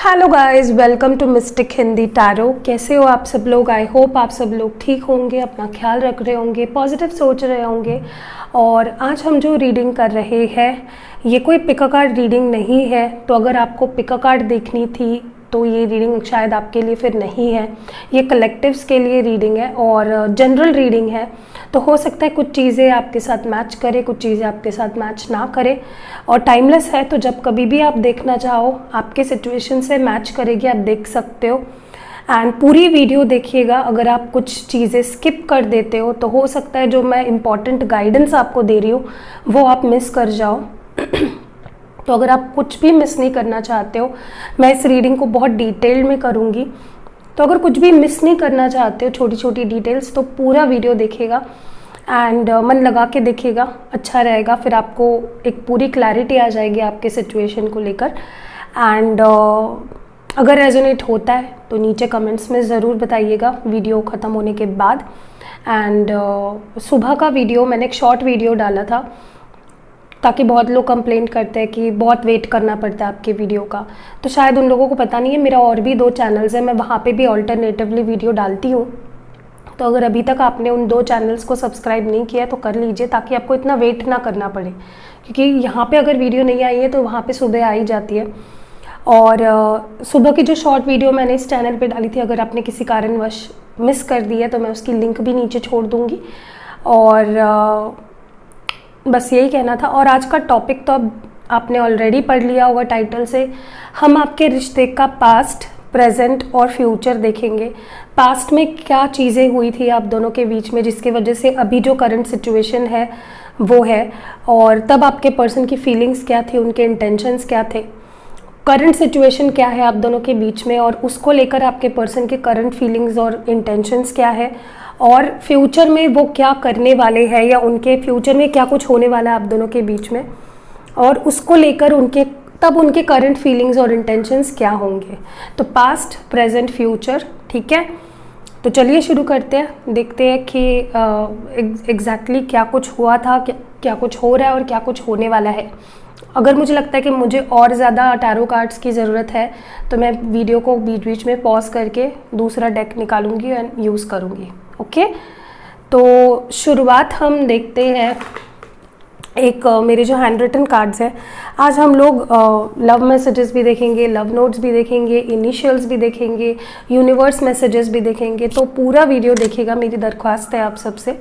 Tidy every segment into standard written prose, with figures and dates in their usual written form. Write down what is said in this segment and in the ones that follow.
Hello guys, welcome to mystic Hindi tarot. कैसे हो आप सब लोग? आई होप आप सब लोग ठीक होंगे, अपना ख्याल रख रहे होंगे, पॉजिटिव सोच रहे होंगे। और आज हम जो रीडिंग कर रहे हैं ये कोई पिक अ कार्ड रीडिंग नहीं है। तो अगर आपको पिक अ कार्ड देखनी थी तो ये रीडिंग शायद आपके लिए फिर नहीं है। ये कलेक्टिव्स के लिए रीडिंग है और जनरल रीडिंग है। तो हो सकता है कुछ चीज़ें आपके साथ मैच करे, कुछ चीज़ें आपके साथ मैच ना करे। और टाइमलेस है, तो जब कभी भी आप देखना चाहो आपके सिचुएशन से मैच करेगी, आप देख सकते हो। एंड पूरी वीडियो देखिएगा। अगर आप कुछ चीज़ें स्किप कर देते हो तो हो सकता है जो मैं इम्पॉर्टेंट गाइडेंस आपको दे रही हूँ वो आप मिस कर जाओ। तो अगर आप कुछ भी मिस नहीं करना चाहते हो, मैं इस रीडिंग को बहुत डिटेल में करूँगी। तो अगर कुछ भी मिस नहीं करना चाहते हो, छोटी छोटी डिटेल्स, तो पूरा वीडियो देखिएगा एंड मन लगा के देखिएगा, अच्छा रहेगा। फिर आपको एक पूरी क्लैरिटी आ जाएगी आपके सिचुएशन को लेकर। एंड अगर रेजोनेट होता है तो नीचे कमेंट्स में ज़रूर बताइएगा वीडियो ख़त्म होने के बाद। एंड सुबह का वीडियो मैंने एक शॉर्ट वीडियो डाला था ताकि बहुत लोग कंप्लेंट करते हैं कि बहुत वेट करना पड़ता है आपके वीडियो का। तो शायद उन लोगों को पता नहीं है, मेरा और भी 2 चैनल्स हैं, मैं वहाँ पे भी ऑल्टरनेटिवली वीडियो डालती हूँ। तो अगर अभी तक आपने उन 2 चैनल्स को सब्सक्राइब नहीं किया तो कर लीजिए, ताकि आपको इतना वेट ना करना पड़े। क्योंकि यहाँ पे अगर वीडियो नहीं आई है तो वहाँ पे सुबह आ ही जाती है। और सुबह की जो शॉर्ट वीडियो मैंने इस चैनल पे डाली थी, अगर आपने किसी कारणवश मिस कर दी है तो मैं उसकी लिंक भी नीचे छोड़ दूँगी। और बस यही कहना था। और आज का टॉपिक तो अब आपने ऑलरेडी पढ़ लिया होगा टाइटल से। हम आपके रिश्ते का पास्ट, प्रेजेंट और फ्यूचर देखेंगे। पास्ट में क्या चीज़ें हुई थी आप दोनों के बीच में जिसकी वजह से अभी जो करंट सिचुएशन है वो है, और तब आपके पर्सन की फीलिंग्स क्या थी, उनके इंटेंशंस क्या थे, करंट सिचुएशन क्या है आप दोनों के बीच में, और उसको लेकर आपके पर्सन के करंट फीलिंग्स और इंटेंशंस क्या है, और फ्यूचर में वो क्या करने वाले हैं या उनके फ्यूचर में क्या कुछ होने वाला है आप दोनों के बीच में, और उसको लेकर उनके करंट फीलिंग्स और इंटेंशंस क्या होंगे। तो पास्ट, प्रेजेंट, फ्यूचर, ठीक है। तो चलिए शुरू करते हैं, देखते हैं कि एग्जैक्टली क्या कुछ हुआ था, क्या कुछ हो रहा है और क्या कुछ होने वाला है। अगर मुझे लगता है कि मुझे और ज़्यादा टैरो कार्ड्स की ज़रूरत है तो मैं वीडियो को बीच बीच में पॉज करके दूसरा डेक निकालूंगी एंड यूज़ करूँगी। ओके, तो शुरुआत हम देखते हैं। एक मेरे जो हैंड रिटन कार्ड्स हैं, आज हम लोग लव मैसेजेस भी देखेंगे, लव नोट्स भी देखेंगे, इनिशियल्स भी देखेंगे, यूनिवर्स मैसेजेस भी देखेंगे। तो पूरा वीडियो देखिएगा, मेरी दरख्वास्त है आप सबसे।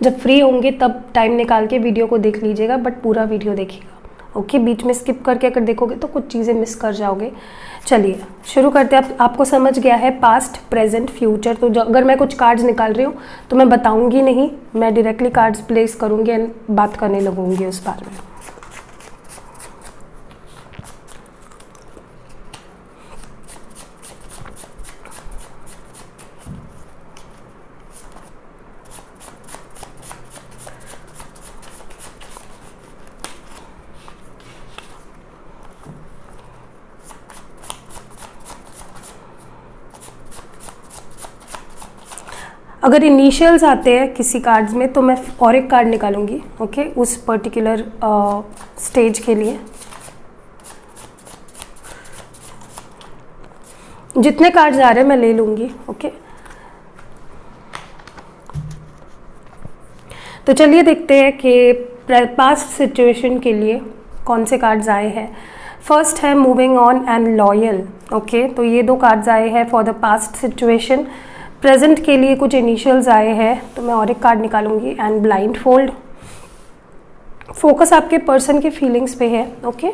जब फ्री होंगे तब टाइम निकाल के वीडियो को देख लीजिएगा, बट पूरा वीडियो देखिएगा। ओके, बीच में स्किप करके अगर देखोगे तो कुछ चीज़ें मिस कर जाओगे। चलिए शुरू करते हैं। आपको समझ गया है पास्ट, प्रेजेंट, फ्यूचर। तो अगर मैं कुछ कार्ड्स निकाल रही हूँ तो मैं बताऊंगी नहीं, मैं डायरेक्टली कार्ड्स प्लेस करूँगी एंड बात करने लगूंगी उस बारे में। अगर इनिशियल्स आते हैं किसी कार्ड्स में तो मैं और एक कार्ड निकालूंगी, ओके, उस पर्टिकुलर स्टेज के लिए। जितने कार्ड्स आ रहे हैं मैं ले लूंगी। ओके, तो चलिए देखते हैं कि पास्ट सिचुएशन के लिए कौन से कार्ड्स आए हैं। फर्स्ट है moving on and loyal. Okay, तो ये 2 कार्ड्स आए हैं for the past situation. Present के लिए कुछ इनिशियल्स आए हैं, तो मैं और एक कार्ड निकालूंगी। And blindfold. फोकस आपके पर्सन के फीलिंग्स पे है। ओके,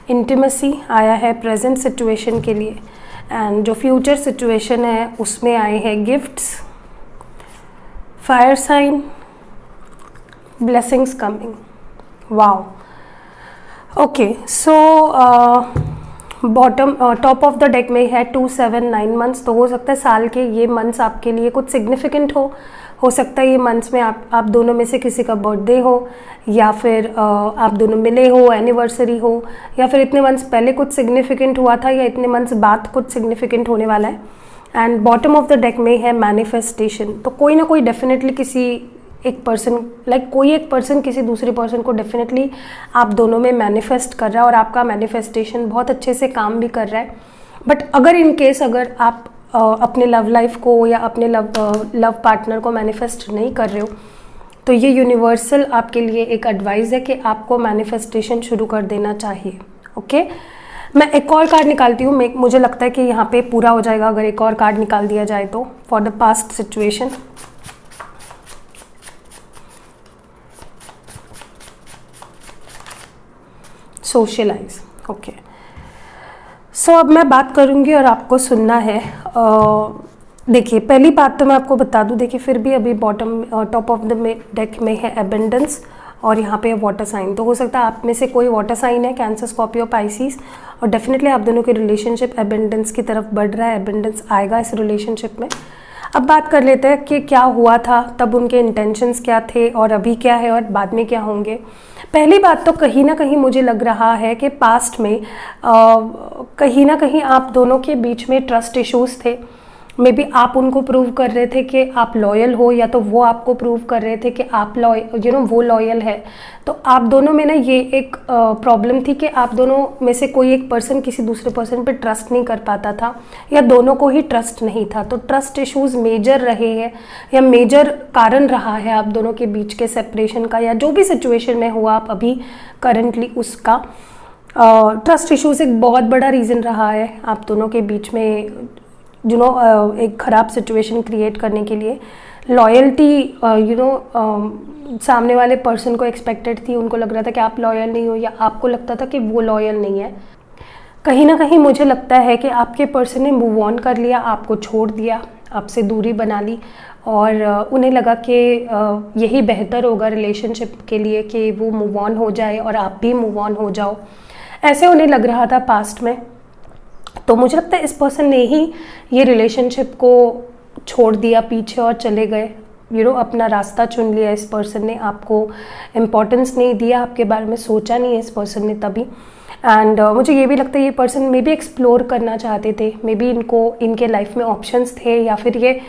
इंटीमेसी आया है प्रेजेंट सिचुएशन के लिए। एंड जो फ्यूचर सिचुएशन है उसमें आए हैं gifts, fire sign, blessings coming. Wow. Okay, so bottom top of the deck में है 2, 7, 9 मंथ्स। तो हो सकता है साल के ये मंथ्स आपके लिए कुछ सिग्निफिकेंट हो सकता है ये मंथ्स में आप दोनों में से किसी का बर्थडे हो, या फिर आप दोनों मिले हो, एनिवर्सरी हो, या फिर इतने मंथ्स पहले कुछ सिग्निफिकेंट हुआ था, या इतने मंथ्स बाद कुछ सिग्निफिकेंट होने वाला है। And bottom of the deck में है मैनिफेस्टेशन। तो कोई ना कोई डेफिनेटली किसी एक पर्सन कोई एक पर्सन किसी दूसरे पर्सन को डेफिनेटली आप दोनों में मैनिफेस्ट कर रहा है और आपका मैनिफेस्टेशन बहुत अच्छे से काम भी कर रहा है। बट अगर इन केस अगर आप अपने लव लाइफ को या अपने लव पार्टनर को मैनिफेस्ट नहीं कर रहे हो, तो ये यूनिवर्सल आपके लिए एक एडवाइस है कि आपको मैनिफेस्टेशन शुरू कर देना चाहिए। ओके, मैं एक और कार्ड निकालती हूँ। मुझे लगता है कि यहाँ पे पूरा हो जाएगा अगर एक और कार्ड निकाल दिया जाए तो, for the past situation. Socialize. Okay, so अब मैं बात करूँगी और आपको सुनना है। देखिए, पहली बात तो मैं आपको बता दूं, देखिए फिर भी अभी bottom top of the deck में है एबेंडेंस और यहाँ पे है वाटर साइन। तो हो सकता है आप में से कोई वाटर साइन है, कैंसर, स्कॉर्पियो, पाइसिस, और डेफिनेटली आप दोनों की रिलेशनशिप एबेंडेंस की तरफ बढ़ रहा है। एबेंडेंस आएगा इस रिलेशनशिप में। अब बात कर लेते हैं कि क्या हुआ था तब, उनके इंटेंशंस क्या थे और अभी क्या है और बाद में क्या होंगे। पहली बात तो कहीं ना कहीं मुझे लग रहा है कि पास्ट में कहीं ना कहीं आप दोनों के बीच में ट्रस्ट इश्यूज थे। मे बी आप उनको प्रूव कर रहे थे कि आप लॉयल हो, या तो वो आपको प्रूव कर रहे थे कि आप वो लॉयल है। तो आप दोनों में ना ये एक प्रॉब्लम थी कि आप दोनों में से कोई एक पर्सन किसी दूसरे पर्सन पे ट्रस्ट नहीं कर पाता था, या दोनों को ही ट्रस्ट नहीं था। तो ट्रस्ट इश्यूज मेजर रहे हैं या मेजर कारण रहा है आप दोनों के बीच के सेपरेशन का, या जो भी सिचुएशन में हुआ आप अभी करंटली उसका। ट्रस्ट इश्यूज एक बहुत बड़ा रीज़न रहा है आप दोनों के बीच में एक ख़राब सिचुएशन क्रिएट करने के लिए। लॉयल्टी सामने वाले पर्सन को एक्सपेक्टेड थी, उनको लग रहा था कि आप लॉयल नहीं हो, या आपको लगता था कि वो लॉयल नहीं है। कहीं ना कहीं मुझे लगता है कि आपके पर्सन ने मूव ऑन कर लिया, आपको छोड़ दिया, आपसे दूरी बना ली, और उन्हें लगा कि यही बेहतर होगा रिलेशनशिप के लिए कि वो मूव ऑन हो जाए और आप भी मूव ऑन हो जाओ, ऐसे उन्हें लग रहा था पास्ट में। तो मुझे लगता है इस पर्सन ने ही ये रिलेशनशिप को छोड़ दिया पीछे और चले गए, अपना रास्ता चुन लिया। इस पर्सन ने आपको इम्पोर्टेंस नहीं दिया, आपके बारे में सोचा नहीं है इस पर्सन ने तभी। एंड मुझे ये भी लगता है ये पर्सन मे बी एक्सप्लोर करना चाहते थे, मे बी इनके लाइफ में ऑप्शंस थे, या फिर ये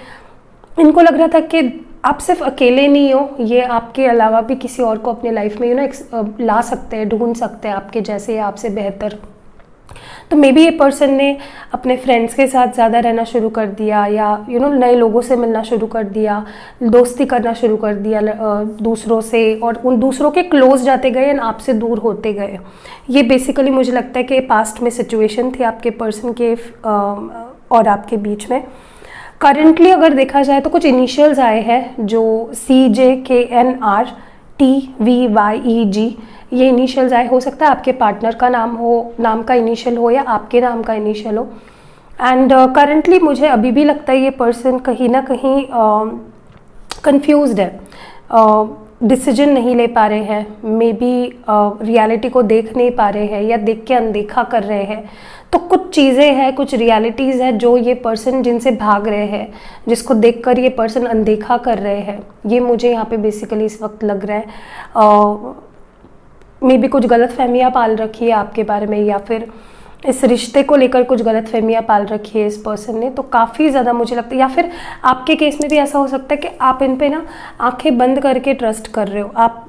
इनको लग रहा था कि आप सिर्फ अकेले नहीं हो, ये आपके अलावा भी किसी और को अपने लाइफ में ला सकते हैं, ढूंढ सकते हैं आपके जैसे या आपसे बेहतर। तो मे बी ये पर्सन ने अपने फ्रेंड्स के साथ ज़्यादा रहना शुरू कर दिया, या नए लोगों से मिलना शुरू कर दिया, दोस्ती करना शुरू कर दिया दूसरों से, और उन दूसरों के क्लोज जाते गए एंड आपसे दूर होते गए। ये बेसिकली मुझे लगता है कि पास्ट में सिचुएशन थी आपके पर्सन के और आपके बीच में। करंटली अगर देखा जाए तो कुछ इनिशियल्स आए हैं जो CJKNRTVYEG, ये इनिशियल्स आए। हो सकता है आपके पार्टनर का नाम का इनिशियल हो या आपके नाम का इनिशियल हो। एंड करंटली मुझे अभी भी लगता है ये पर्सन कहीं ना कहीं कंफ्यूज्ड है, डिसीजन नहीं ले पा रहे हैं, मे बी रियलिटी को देख नहीं पा रहे हैं या देख के अनदेखा कर रहे हैं। तो कुछ चीज़ें हैं, कुछ रियलिटीज़ है जो ये पर्सन जिनसे भाग रहे हैं, जिसको देखकर ये पर्सन अनदेखा कर रहे हैं, ये मुझे यहाँ पे बेसिकली इस वक्त लग रहा है। मे बी कुछ गलत फहमियाँ पाल रखी है आपके बारे में, या फिर इस रिश्ते को लेकर कुछ गलत फहमियाँ पाल रखी है इस पर्सन ने। तो काफ़ी ज़्यादा मुझे लगता है, या फिर आपके केस में भी ऐसा हो सकता है कि आप इन पे ना आंखें बंद करके ट्रस्ट कर रहे हो। आप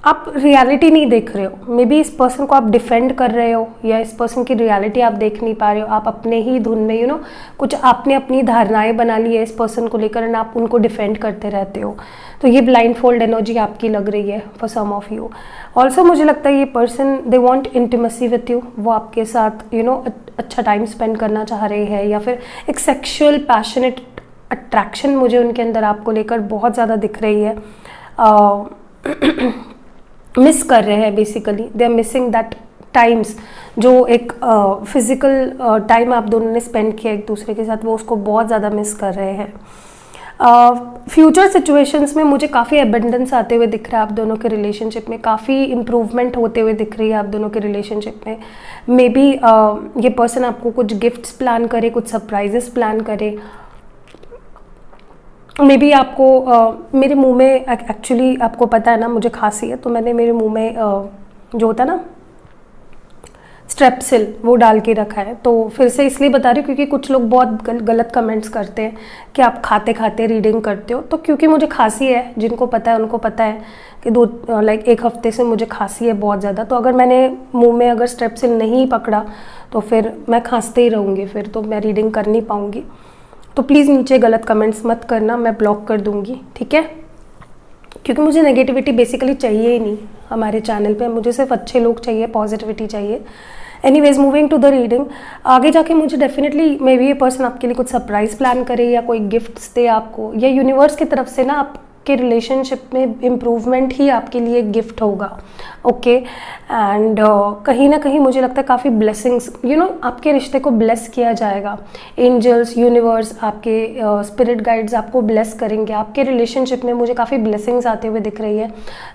आप रियलिटी नहीं देख रहे हो। मे बी इस पर्सन को आप डिफेंड कर रहे हो, या इस पर्सन की रियलिटी आप देख नहीं पा रहे हो। आप अपने ही धुन में कुछ आपने अपनी धारणाएं बना ली है इस पर्सन को लेकर, एंड आप उनको डिफेंड करते रहते हो। तो ये ब्लाइंड फोल्ड एनर्जी आपकी लग रही है for some of you. Also मुझे लगता है ये person they want intimacy with you, वो आपके साथ अच्छा टाइम स्पेंड करना चाह रहे हैं, या फिर एक सेक्शुअल पैशनेट अट्रैक्शन मुझे उनके अंदर आपको लेकर बहुत ज़्यादा दिख रही है। मिस कर रहे हैं basically, they are missing that times, जो एक फिजिकल टाइम आप दोनों ने स्पेंड किया एक दूसरे के साथ, वो उसको बहुत ज़्यादा मिस कर रहे हैं। फ्यूचर सिचुएशंस में मुझे काफ़ी एबंडेंस आते हुए दिख रहा है आप दोनों के रिलेशनशिप में, काफ़ी इम्प्रूवमेंट होते हुए दिख रही है आप दोनों के रिलेशनशिप में। मे बी ये पर्सन आपको कुछ गिफ्ट्स प्लान करे, कुछ सरप्राइजेस प्लान करे। मे बी आपको मेरे मुंह में एक्चुअली आपको पता है ना मुझे खांसी है, तो मैंने मेरे मुंह में जो होता है ना स्ट्रेप्सिल वो डाल के रखा है। तो फिर से इसलिए बता रही हूँ क्योंकि कुछ लोग बहुत गलत कमेंट्स करते हैं कि आप खाते खाते रीडिंग करते हो। तो क्योंकि मुझे खांसी है, जिनको पता है उनको पता है कि एक हफ्ते से मुझे खांसी है बहुत ज़्यादा। तो अगर मैंने मुंह में अगर स्ट्रेप्सिल नहीं पकड़ा तो फिर मैं खांसते ही रहूँगी, फिर तो मैं रीडिंग कर नहीं पाऊँगी। तो प्लीज़ नीचे गलत कमेंट्स मत करना, मैं ब्लॉक कर दूँगी, ठीक है? क्योंकि मुझे नेगेटिविटी बेसिकली चाहिए ही नहीं हमारे चैनल पे, मुझे सिर्फ अच्छे लोग चाहिए, पॉजिटिविटी चाहिए। Anyways moving to the reading, आगे जाके मुझे डेफिनेटली मे बी ये पर्सन आपके लिए कुछ सरप्राइज प्लान करे या कोई गिफ्ट्स दे आपको, या यूनिवर्स की तरफ से ना आपके रिलेशनशिप में इम्प्रूवमेंट ही आपके लिए एक गिफ्ट होगा। ओके एंड कहीं ना कहीं मुझे लगता है काफ़ी ब्लेसिंग्स आपके रिश्ते को ब्लेस किया जाएगा। एंजल्स, यूनिवर्स, आपके स्पिरिट गाइड्स आपको ब्लेस करेंगे। आपके रिलेशनशिप में मुझे काफ़ी ब्लेसिंग्स आते हुए दिख रही है।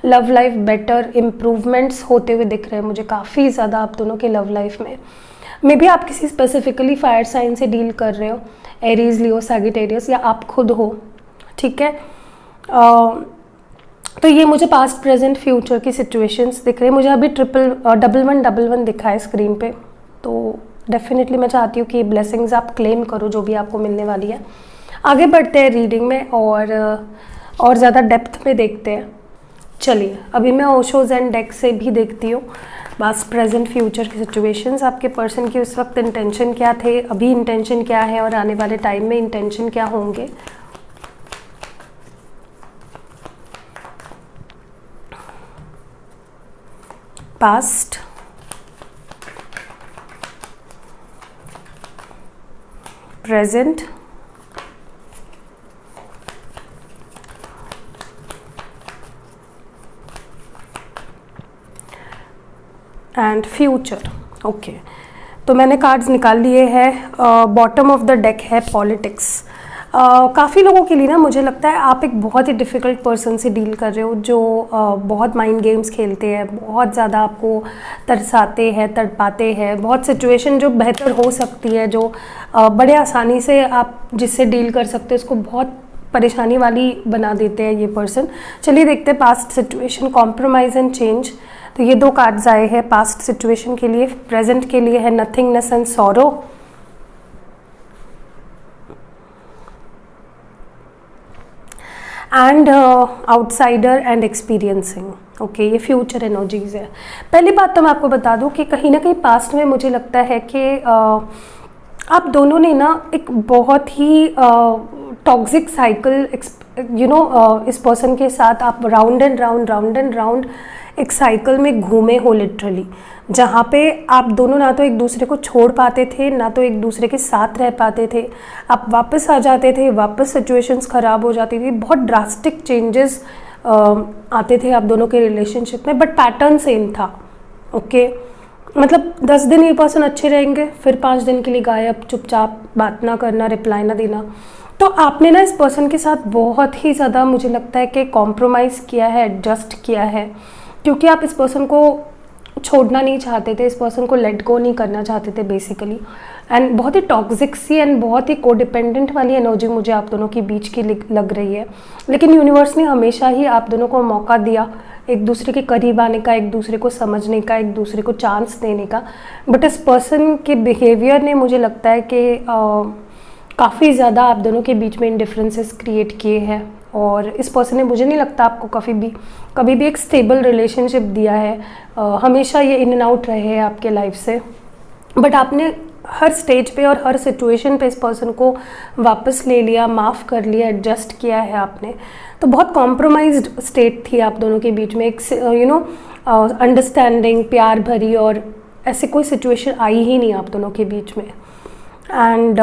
लव लाइफ बेटर, इम्प्रूवमेंट्स होते हुए दिख रहे हैं मुझे काफ़ी ज़्यादा आप दोनों के लव लाइफ में। मे बी आप किसी स्पेसिफिकली फायर साइन से डील कर रहे हो, एरीज, लियो, सैजिटेरियस, या आप खुद हो, ठीक है? तो ये मुझे पास्ट, प्रेजेंट, फ्यूचर की सिचुएशंस दिख रही है। मुझे अभी 1111 दिखा है स्क्रीन पे। तो डेफिनेटली मैं चाहती हूँ कि ब्लेसिंग्स आप क्लेम करो जो भी आपको मिलने वाली है। आगे बढ़ते हैं रीडिंग में और ज़्यादा डेप्थ में देखते हैं। चलिए अभी मैं ओशोज एंड डेक से भी देखती हूँ पास्ट, प्रेजेंट, फ्यूचर की सिचुएशंस। आपके पर्सन की उस वक्त इंटेंशन क्या थे, अभी इंटेंशन क्या है और आने वाले टाइम में इंटेंशन क्या होंगे। Past, present, and future. Okay, तो मैंने कार्ड्स निकाल लिए हैं। बॉटम ऑफ द डेक है पॉलिटिक्स। काफ़ी लोगों के लिए ना मुझे लगता है आप एक बहुत ही डिफ़िकल्ट पर्सन से डील कर रहे हो जो बहुत माइंड गेम्स खेलते हैं, बहुत ज़्यादा आपको तरसाते हैं, तड़पाते हैं। बहुत सिचुएशन जो बेहतर हो सकती है, जो बड़े आसानी से आप जिससे डील कर सकते हो, उसको बहुत परेशानी वाली बना देते हैं ये पर्सन। चलिए देखते हैं past situation, compromise and change. तो ये 2 कार्ड्स आए हैं पास्ट सिचुएशन के लिए। प्रेजेंट के लिए है nothingness and sorrow. And outsider and experiencing. Okay, ये फ्यूचर एनर्जीज है। पहली बात तो मैं आपको बता दूं कि कहीं ना कहीं पास्ट में मुझे लगता है कि आप दोनों ने ना एक बहुत ही टॉक्सिक साइकिल इस पर्सन के साथ आप राउंड एंड राउंड एक साइकिल में घूमे हो लिटरली, जहाँ पे आप दोनों ना तो एक दूसरे को छोड़ पाते थे, ना तो एक दूसरे के साथ रह पाते थे। आप वापस आ जाते थे, वापस सिचुएशंस ख़राब हो जाती थी, बहुत ड्रास्टिक चेंजेस आते थे आप दोनों के रिलेशनशिप में, बट पैटर्न सेम था। ओके, मतलब 10 दिन ये पर्सन अच्छे रहेंगे, फिर 5 दिन के लिए गायब, चुपचाप, बात ना करना, रिप्लाई ना देना। तो आपने ना इस पर्सन के साथ बहुत ही ज़्यादा मुझे लगता है कि कॉम्प्रोमाइज़ किया है, एडजस्ट किया है, क्योंकि आप इस पर्सन को छोड़ना नहीं चाहते थे, इस पर्सन को लेट गो नहीं करना चाहते थे बेसिकली। एंड बहुत ही टॉक्सिक सी एंड बहुत ही कोडिपेंडेंट वाली एनर्जी मुझे आप दोनों के बीच की लग रही है। लेकिन यूनिवर्स ने हमेशा ही आप दोनों को मौका दिया एक दूसरे के करीब आने का, एक दूसरे को समझने का, एक दूसरे को चांस देने का। बट इस पर्सन के बिहेवियर ने मुझे लगता है कि काफ़ी ज़्यादा आप दोनों के बीच में इंडिफरेंसेस क्रिएट किए हैं। और इस पर्सन ने मुझे नहीं लगता आपको कभी भी एक स्टेबल रिलेशनशिप दिया है। हमेशा ये इन एंड आउट रहे हैं आपके लाइफ से। बट आपने हर स्टेज पे और हर सिचुएशन पे इस पर्सन को वापस ले लिया, माफ़ कर लिया, एडजस्ट किया है आपने। तो बहुत कॉम्प्रोमाइज्ड स्टेट थी आप दोनों के बीच में, एक अंडरस्टैंडिंग, प्यार भरी, और ऐसी कोई सिचुएशन आई ही नहीं आप दोनों के बीच में। एंड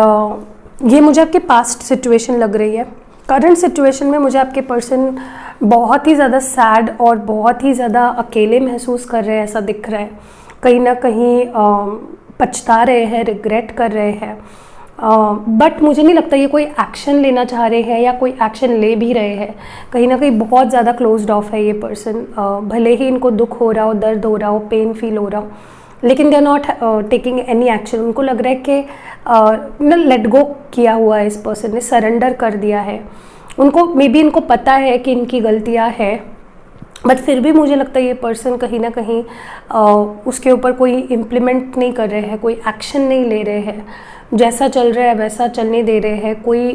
ये मुझे आपके पास्ट सिचुएशन लग रही है। करंट सिचुएशन में मुझे आपके पर्सन बहुत ही ज़्यादा सैड और बहुत ही ज़्यादा अकेले महसूस कर रहे हैं, ऐसा दिख रहा है। कहीं ना कहीं पछता रहे हैं, रिग्रेट कर रहे हैं। बट मुझे नहीं लगता ये कोई एक्शन लेना चाह रहे हैं या कोई एक्शन ले भी रहे हैं। कहीं ना कहीं बहुत ज़्यादा क्लोज्ड ऑफ है ये पर्सन। भले ही इनको दुख हो रहा हो, दर्द हो रहा हो, पेन फील हो रहा हो, लेकिन they are not taking any action. उनको लग रहा है कि लेट गो किया हुआ है इस पर्सन ने, सरेंडर कर दिया है। उनको मे बी इनको पता है कि इनकी गलतियां है, बट फिर भी मुझे लगता है ये पर्सन कहीं ना कहीं उसके ऊपर कोई इम्प्लीमेंट नहीं कर रहे हैं, कोई एक्शन नहीं ले रहे हैं, जैसा चल रहा है वैसा चलने दे रहे हैं, कोई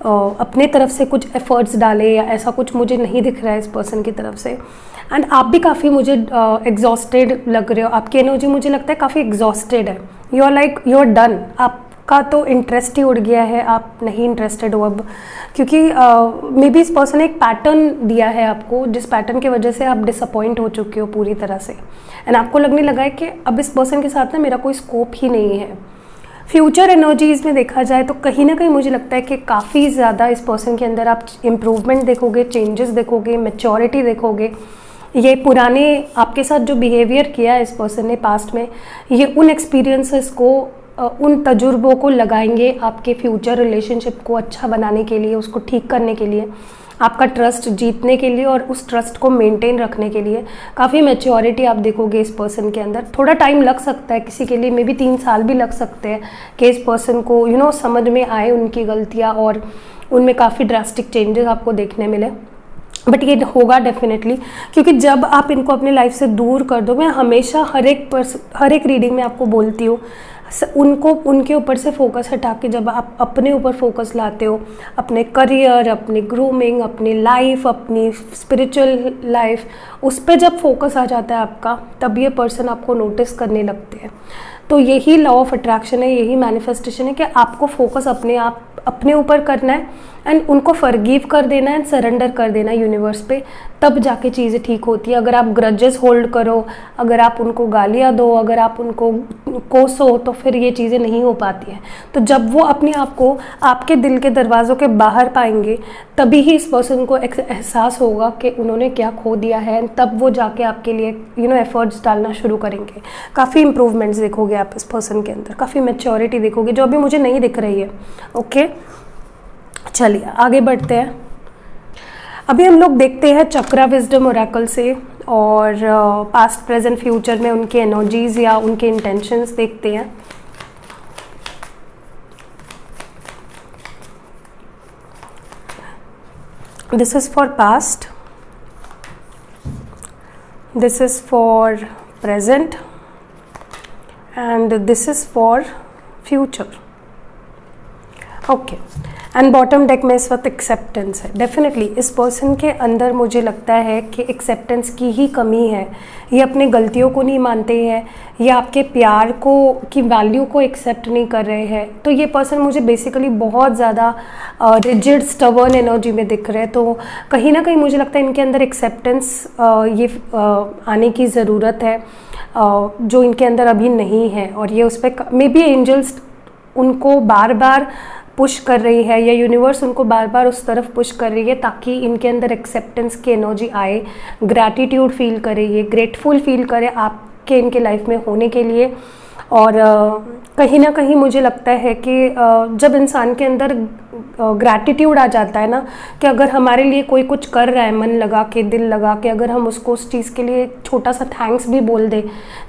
अपने तरफ से कुछ एफर्ट्स डाले या ऐसा कुछ मुझे नहीं दिख रहा है इस पर्सन की तरफ से। एंड आप भी काफ़ी मुझे एग्जॉस्टेड लग रहे हो, आपकी एनर्जी मुझे लगता है काफ़ी एग्जॉस्टेड है, you are like you are done, आपका तो इंटरेस्ट ही उड़ गया है, आप नहीं इंटरेस्टेड हो अब, क्योंकि मे बी इस पर्सन ने एक पैटर्न दिया है आपको जिस पैटर्न की वजह से आप डिसअपॉइंट हो चुके हो पूरी तरह से, एंड आपको लगने लगा है कि अब इस पर्सन के साथ ना मेरा कोई स्कोप ही नहीं है। फ्यूचर एनर्जीज़ में देखा जाए तो कहीं ना कहीं मुझे लगता है कि काफ़ी ज़्यादा इस पर्सन के अंदर आप इम्प्रूवमेंट देखोगे, चेंजेस देखोगे, मैच्योरिटी देखोगे। ये पुराने आपके साथ जो बिहेवियर किया है इस पर्सन ने पास्ट में, ये उन एक्सपीरियंसेस को, उन तजुर्बों को लगाएंगे आपके फ्यूचर रिलेशनशिप को अच्छा बनाने के लिए, उसको ठीक करने के लिए, आपका ट्रस्ट जीतने के लिए और उस ट्रस्ट को मेंटेन रखने के लिए। काफ़ी मैच्योरिटी आप देखोगे इस पर्सन के अंदर। थोड़ा टाइम लग सकता है किसी के लिए, मे बी 3 साल भी लग सकते हैं कि इस पर्सन को समझ में आए उनकी गलतियाँ और उनमें काफ़ी ड्रास्टिक चेंजेस आपको देखने मिले, बट ये होगा डेफिनेटली, क्योंकि जब आप इनको अपनी लाइफ से दूर कर दो, मैं हमेशा हर एक रीडिंग में आपको बोलती हूँ, उनको उनके ऊपर से फोकस हटा के जब आप अपने ऊपर फोकस लाते हो, अपने करियर, अपनी ग्रूमिंग, अपनी लाइफ, अपनी स्पिरिचुअल लाइफ, उस पर जब फोकस आ जाता है आपका, तब ये पर्सन आपको नोटिस करने लगते हैं। तो यही लॉ ऑफ अट्रैक्शन है, यही मैनिफेस्टेशन है कि आपको फोकस अपने ऊपर करना है एंड उनको फॉरगिव कर देना है एंड सरेंडर कर देना है यूनिवर्स पे, तब जाके चीज़ें ठीक होती है। अगर आप ग्रजेस होल्ड करो, अगर आप उनको गालियाँ दो, अगर आप उनको कोसो, तो फिर ये चीज़ें नहीं हो पाती हैं। तो जब वो अपने आप को आपके दिल के दरवाज़ों के बाहर पाएंगे, तभी ही इस पर्सन को एहसास होगा कि उन्होंने क्या खो दिया है, तब वो जाके आपके लिए एफर्ट्स डालना शुरू करेंगे। काफ़ी इंप्रूवमेंट्स देखोगे आप इस पर्सन के अंदर, काफ़ी मैच्योरिटी देखोगे जो अभी मुझे नहीं दिख रही है। ओके, चलिए आगे बढ़ते हैं। अभी हम लोग देखते हैं चक्रा विजडम ओरेकल से, और पास्ट प्रेजेंट फ्यूचर में उनके एनर्जीज या उनके इंटेंशंस देखते हैं। This is for past, this is for present and this is for future. Okay, and bottom deck में इस वक्त एक्सेप्टेंस है। डेफिनेटली इस पर्सन के अंदर मुझे लगता है कि एक्सेप्टेंस की ही कमी है, ये अपने गलतियों को नहीं मानते हैं, ये आपके प्यार को की वैल्यू को एक्सेप्ट नहीं कर रहे हैं। तो ये पर्सन मुझे बेसिकली बहुत ज़्यादा रिजिड स्टबर्न एनर्जी में दिख रहे हैं। तो कहीं ना कहीं मुझे लगता है इनके अंदर एक्सेप्टेंस आने की ज़रूरत है, जो इनके अंदर अभी नहीं है, और ये उस पर मे बी एंजल्स उनको बार बार पुश कर रही है या यूनिवर्स उनको बार बार उस तरफ पुश कर रही है, ताकि इनके अंदर एक्सेप्टेंस की एनर्जी आए, ग्रैटिट्यूड फील करे, ये ग्रेटफुल फील करे आपके इनके लाइफ में होने के लिए। और कहीं ना कहीं मुझे लगता है कि जब इंसान के अंदर ग्रैटिट्यूड आ जाता है ना, कि अगर हमारे लिए कोई कुछ कर रहा है मन लगा के, दिल लगा के, अगर हम उसको उस चीज़ के लिए छोटा सा थैंक्स भी बोल दें,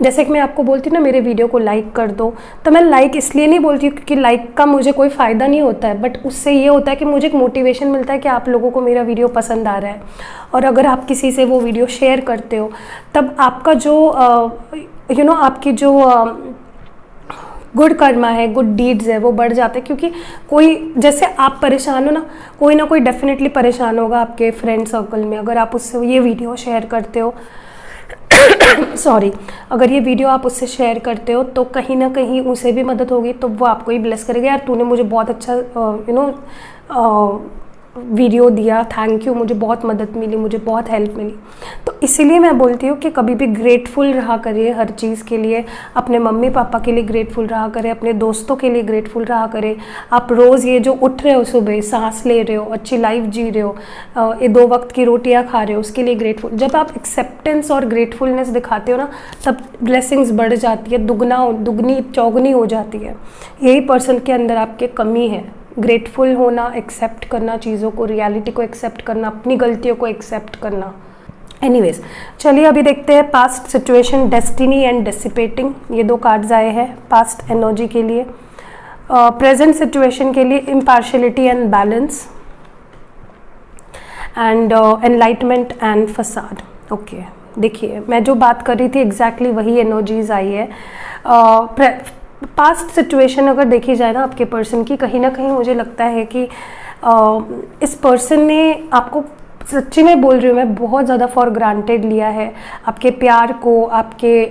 जैसे कि मैं आपको बोलती हूँ ना मेरे वीडियो को लाइक कर दो, तो मैं लाइक इसलिए नहीं बोलती हूँ क्योंकि लाइक का मुझे कोई फ़ायदा नहीं होता है, बट उससे ये होता है कि मुझे एक मोटिवेशन मिलता है कि आप लोगों को मेरा वीडियो पसंद आ रहा है। और अगर आप किसी से वो वीडियो शेयर करते हो, तब आपका जो आपकी जो गुड कर्मा है, गुड डीड्स है, वो बढ़ जाते हैं। क्योंकि कोई, जैसे आप परेशान हो ना कोई डेफिनेटली परेशान होगा आपके फ्रेंड सर्कल में, अगर आप उससे ये वीडियो शेयर करते हो सॉरी, अगर ये वीडियो आप उससे शेयर करते हो तो कहीं ना कहीं उसे भी मदद होगी, तो वो आपको ही ब्लेस करेगा, यार तूने मुझे बहुत अच्छा वीडियो दिया, थैंक यू, मुझे बहुत मदद मिली, मुझे बहुत हेल्प मिली। तो इसीलिए मैं बोलती हूँ कि कभी भी ग्रेटफुल रहा करिए हर चीज़ के लिए, अपने मम्मी पापा के लिए ग्रेटफुल रहा करें, अपने दोस्तों के लिए ग्रेटफुल रहा करें। आप रोज़ ये जो उठ रहे हो, सुबह सांस ले रहे हो, अच्छी लाइफ जी रहे हो, ये 2 वक्त की रोटियाँ खा रहे हो, उसके लिए ग्रेटफुल। जब आप एक्सेप्टेंस और ग्रेटफुलनेस दिखाते हो ना, तब ब्लेसिंग्स बढ़ जाती है, दुगनी चौगनी हो जाती है। यही पर्सन के अंदर आपके कमी है, ग्रेटफुल होना, एक्सेप्ट करना चीज़ों को, रियलिटी को एक्सेप्ट करना, अपनी गलतियों को एक्सेप्ट करना। एनीवेज, चलिए अभी देखते हैं past situation, destiny and dissipating. ये 2 कार्ड्स आए हैं पास्ट एनर्जी के लिए। प्रेजेंट सिचुएशन के लिए impartiality and balance, and enlightenment and फसाद। ओके देखिए, मैं जो बात कर रही थी एग्जैक्टली वही एनर्जीज आई है। पास्ट सिचुएशन अगर देखी जाए ना आपके पर्सन की, कहीं ना कहीं मुझे लगता है कि इस पर्सन ने आपको, सच्ची में बोल रही हूँ मैं, बहुत ज़्यादा फॉर ग्रांटेड लिया है। आपके प्यार को, आपके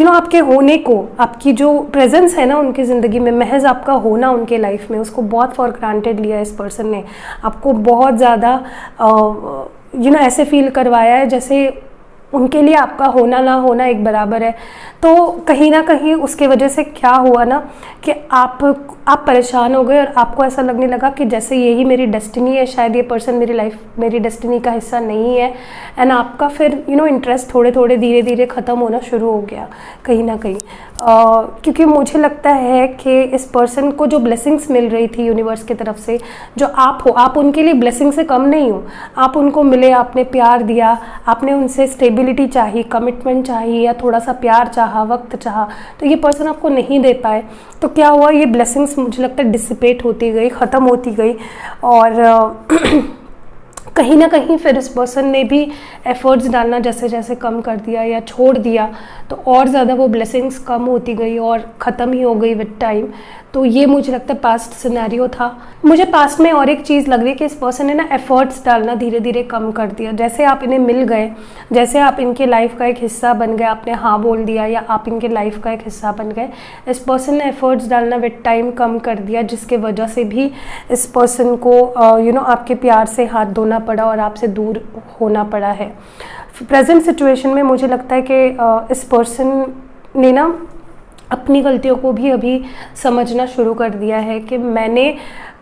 आपके होने को, आपकी जो प्रेजेंस है ना उनकी ज़िंदगी में, महज आपका होना उनके लाइफ में, उसको बहुत फॉर ग्रांटेड लिया है इस पर्सन ने। आपको बहुत ज़्यादा ऐसे फील करवाया है जैसे उनके लिए आपका होना ना होना एक बराबर है। तो कहीं ना कहीं उसके वजह से क्या हुआ ना कि आप परेशान हो गए और आपको ऐसा लगने लगा कि जैसे यही मेरी डेस्टिनी है, शायद ये पर्सन मेरी लाइफ, मेरी डेस्टिनी का हिस्सा नहीं है। एंड आपका फिर इंटरेस्ट थोड़े थोड़े धीरे धीरे ख़त्म होना शुरू हो गया कहीं ना कहीं। क्योंकि मुझे लगता है कि इस पर्सन को जो ब्लेसिंग्स मिल रही थी यूनिवर्स की तरफ से, जो आप हो, आप उनके लिए ब्लेसिंग से कम नहीं हो। आप उनको मिले, आपने प्यार दिया, आपने उनसे स्टेबिलिटी चाहिए, कमिटमेंट चाहिए, या थोड़ा सा प्यार चाहा, वक्त चाहा, तो ये पर्सन आपको नहीं दे पाए। तो क्या हुआ, ये ब्लेसिंग्स मुझे लगता है डिसिपेट होती गई, ख़त्म होती गई। और कहीं ना कहीं फिर इस पर्सन ने भी एफर्ट्स डालना जैसे जैसे कम कर दिया या छोड़ दिया, तो और ज़्यादा वो ब्लेसिंग्स कम होती गई और ख़त्म ही हो गई विद टाइम। तो ये मुझे लगता है पास्ट सिनेरियो था। मुझे पास्ट में और एक चीज़ लग रही है कि इस पर्सन ने ना एफर्ट्स डालना धीरे धीरे कम कर दिया। जैसे आप इन्हें मिल गए, जैसे आप इनके लाइफ का एक हिस्सा बन गए, आपने हाँ बोल दिया या आप इनके लाइफ का एक हिस्सा बन गए, इस पर्सन ने एफर्ट्स डालना विद टाइम कम कर दिया, जिसके वजह से भी इस पर्सन को आपके प्यार से हाथ धोना पड़ा और आपसे दूर होना पड़ा है। प्रेजेंट सिचुएशन में मुझे लगता है कि इस पर्सन ने ना अपनी गलतियों को भी अभी समझना शुरू कर दिया है कि मैंने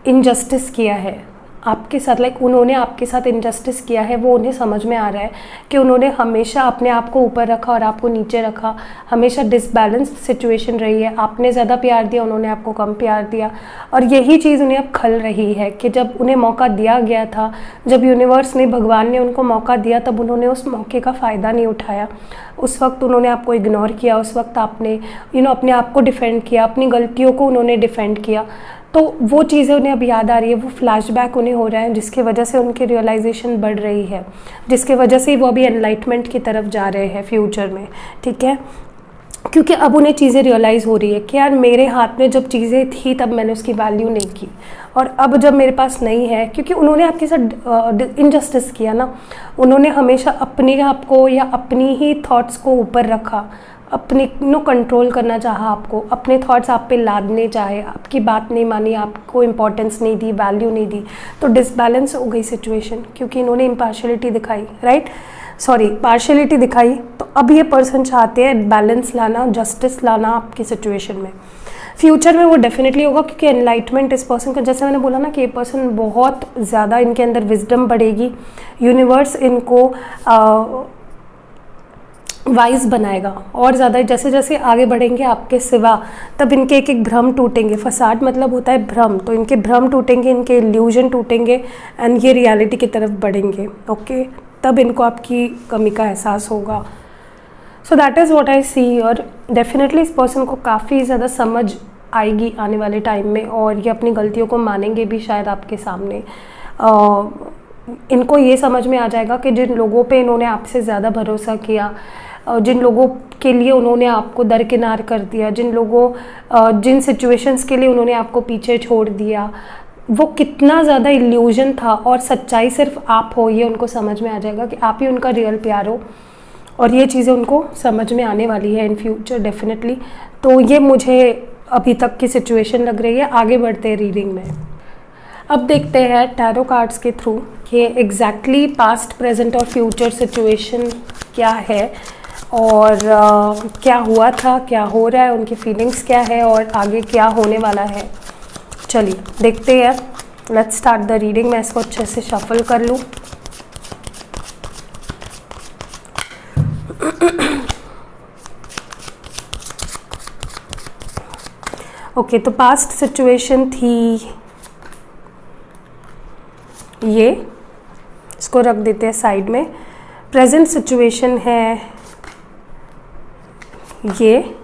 इनजस्टिस किया है आपके साथ, उन्होंने आपके साथ इनजस्टिस किया है। वो उन्हें समझ में आ रहा है कि उन्होंने हमेशा अपने आप को ऊपर रखा और आपको नीचे रखा, हमेशा डिसबैलेंस सिचुएशन रही है। आपने ज़्यादा प्यार दिया, उन्होंने आपको कम प्यार दिया, और यही चीज़ उन्हें अब खल रही है कि जब उन्हें मौका दिया गया था, जब यूनिवर्स ने, भगवान ने उनको मौका दिया, तब उन्होंने उस मौके का फ़ायदा नहीं उठाया। उस वक्त उन्होंने आपको इग्नोर किया, उस वक्त आपने अपने आप को डिफेंड किया, अपनी गलतियों को उन्होंने डिफेंड किया। तो वो चीज़ें उन्हें अब याद आ रही है, वो फ्लैशबैक उन्हें हो रहा है, जिसकी वजह से उनकी रियलाइजेशन बढ़ रही है, जिसकी वजह से वो अभी एनलाइटमेंट की तरफ जा रहे हैं फ्यूचर में। ठीक है, क्योंकि अब उन्हें चीज़ें रियलाइज़ हो रही है कि यार मेरे हाथ में जब चीज़ें थी तब मैंने उसकी वैल्यू नहीं की, और अब जब मेरे पास नहीं है, क्योंकि उन्होंने आपके साथ इनजस्टिस किया ना, उन्होंने हमेशा अपने आप को या अपनी ही थॉट्स को ऊपर रखा, अपने कंट्रोल करना चाहा, आपको अपने थॉट्स आप पे लादने चाहे, आपकी बात नहीं मानी, आपको इम्पोर्टेंस नहीं दी, वैल्यू नहीं दी, तो डिसबैलेंस हो गई सिचुएशन, क्योंकि इन्होंने इम्पार्शियलिटी दिखाई, पार्शियलिटी दिखाई। तो अब ये पर्सन चाहते हैं बैलेंस लाना, जस्टिस लाना आपकी सिचुएशन में। फ्यूचर में वो डेफिनेटली होगा, क्योंकि एनलाइटमेंट इस पर्सन का, जैसे मैंने बोला ना कि ये पर्सन बहुत ज़्यादा, इनके अंदर विजडम बढ़ेगी, यूनिवर्स इनको वाइज बनाएगा और ज़्यादा। जैसे जैसे आगे बढ़ेंगे आपके सिवा, तब इनके एक एक भ्रम टूटेंगे। फसाड मतलब होता है भ्रम, तो इनके भ्रम टूटेंगे, इनके इल्यूजन टूटेंगे, एंड ये रियलिटी की तरफ बढ़ेंगे। ओके, तब इनको आपकी कमी का एहसास होगा। So that is what I see. और डेफिनेटली इस पर्सन को काफ़ी ज़्यादा समझ आएगी आने वाले टाइम में, और ये अपनी गलतियों को मानेंगे भी शायद आपके सामने। इनको ये समझ में आ जाएगा कि जिन लोगों पे इन्होंने आपसे ज़्यादा भरोसा किया, जिन लोगों के लिए उन्होंने आपको दरकिनार कर दिया, जिन सिचुएशंस के लिए उन्होंने आपको पीछे छोड़ दिया, वो कितना ज़्यादा इल्यूजन था और सच्चाई सिर्फ आप हो, ये उनको समझ में आ जाएगा कि आप ही उनका रियल प्यार हो। और ये चीज़ें उनको समझ में आने वाली है इन फ्यूचर डेफिनेटली। तो ये मुझे अभी तक की सिचुएशन लग रही है। आगे बढ़ते हैं रीडिंग में। अब देखते हैं टैरो कार्ड्स के थ्रू कि एग्जैक्टली पास्ट, प्रेजेंट और फ्यूचर सिचुएशन क्या है, और क्या हुआ था, क्या हो रहा है, उनकी फीलिंग्स क्या है, और आगे क्या होने वाला है। चलिए देखते हैं। Let's start the reading. मैं इसको अच्छे से शफल कर लूँ। ओके, तो पास्ट सिचुएशन थी ये, इसको रख देते हैं साइड में। प्रेजेंट सिचुएशन है ये,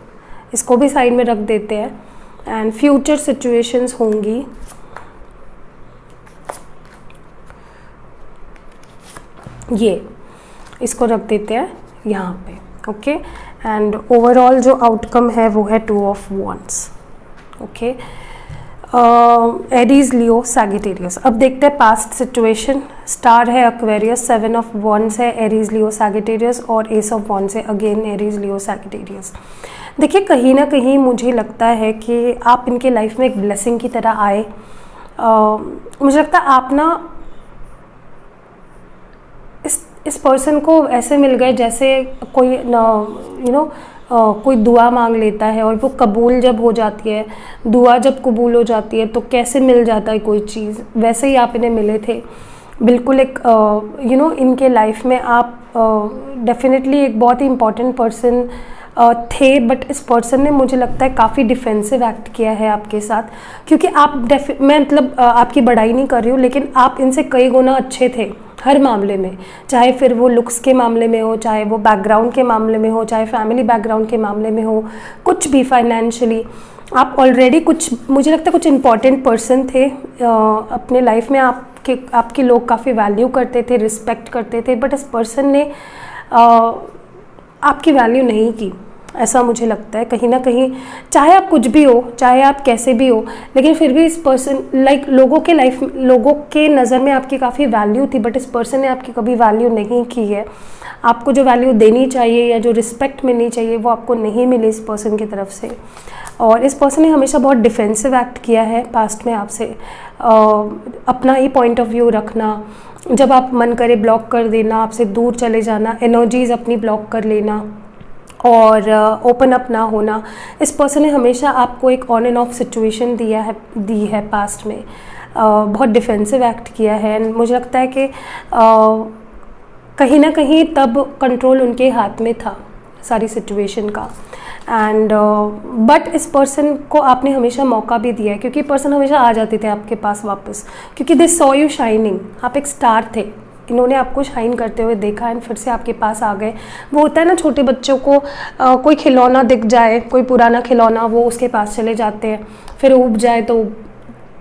इसको भी साइड में रख देते हैं। एंड फ्यूचर सिचुएशंस होंगी ये इसको रख देते हैं यहाँ पे, ओके। एंड ओवरऑल जो आउटकम है वो है 2 of wands, okay. Aries, Leo, Sagittarius. अब देखते हैं पास्ट सिचुएशन। स्टार है एक्वेरियस, 7 ऑफ वॉन्ड्स है एरीज, लियो, सैजिटेरियस, और एस ऑफ वॉन्ड्स है अगेन एरीज, लियो, सैजिटेरियस। देखिए कहीं ना कहीं मुझे लगता है कि आप इनके लाइफ में एक ब्लेसिंग की तरह आए। मुझे लगता है आप ना इस पर्सन को ऐसे मिल गए जैसे कोई कोई दुआ मांग लेता है और वो कबूल जब हो जाती है, दुआ जब कबूल हो जाती है तो कैसे मिल जाता है कोई चीज़, वैसे ही आप इन्हें मिले थे। बिल्कुल एक इनके लाइफ में आप डेफिनेटली एक बहुत ही इम्पॉर्टेंट पर्सन थे, बट इस पर्सन ने मुझे लगता है काफ़ी डिफेंसिव एक्ट किया है आपके साथ, क्योंकि आप मैं मतलब आपकी बड़ाई नहीं कर रही हूँ, लेकिन आप इनसे कई गुना अच्छे थे हर मामले में, चाहे फिर वो लुक्स के मामले में हो, चाहे वो बैकग्राउंड के मामले में हो, चाहे फैमिली बैकग्राउंड के मामले में हो, कुछ भी फाइनेंशियली आप ऑलरेडी कुछ, मुझे लगता है कुछ इम्पॉर्टेंट पर्सन थे अपने लाइफ में। आपके लोग काफ़ी वैल्यू करते थे, रिस्पेक्ट करते थे, बट इस पर्सन ने आपकी वैल्यू नहीं की, ऐसा मुझे लगता है कहीं ना कहीं। चाहे आप कुछ भी हो, चाहे आप कैसे भी हो, लेकिन फिर भी इस पर्सन लोगों के नज़र में आपकी काफ़ी वैल्यू थी, बट इस पर्सन ने आपकी कभी वैल्यू नहीं की है। आपको जो वैल्यू देनी चाहिए या जो रिस्पेक्ट मिलनी चाहिए वो आपको नहीं मिली इस पर्सन की तरफ से। और इस पर्सन ने हमेशा बहुत डिफेंसिव एक्ट किया है पास्ट में आपसे, अपना ही पॉइंट ऑफ व्यू रखना, जब आप मन करे ब्लॉक कर देना, आपसे दूर चले जाना, एनर्जीज अपनी ब्लॉक कर लेना और ओपन अप ना होना। इस पर्सन ने हमेशा आपको एक ऑन एंड ऑफ सिचुएशन दी है पास्ट में, बहुत डिफेंसिव एक्ट किया है। एंड मुझे लगता है कि कहीं ना कहीं तब कंट्रोल उनके हाथ में था सारी सिचुएशन का। एंड बट इस पर्सन को आपने हमेशा मौका भी दिया है, क्योंकि पर्सन हमेशा आ जाते थे आपके पास वापस, क्योंकि दे सॉ यू शाइनिंग, आप एक स्टार थे, इन्होंने आपको शाइन करते हुए देखा एंड फिर से आपके पास आ गए। वो होता है ना छोटे बच्चों को कोई खिलौना दिख जाए, कोई पुराना खिलौना, वो उसके पास चले जाते हैं, फिर उब जाए तो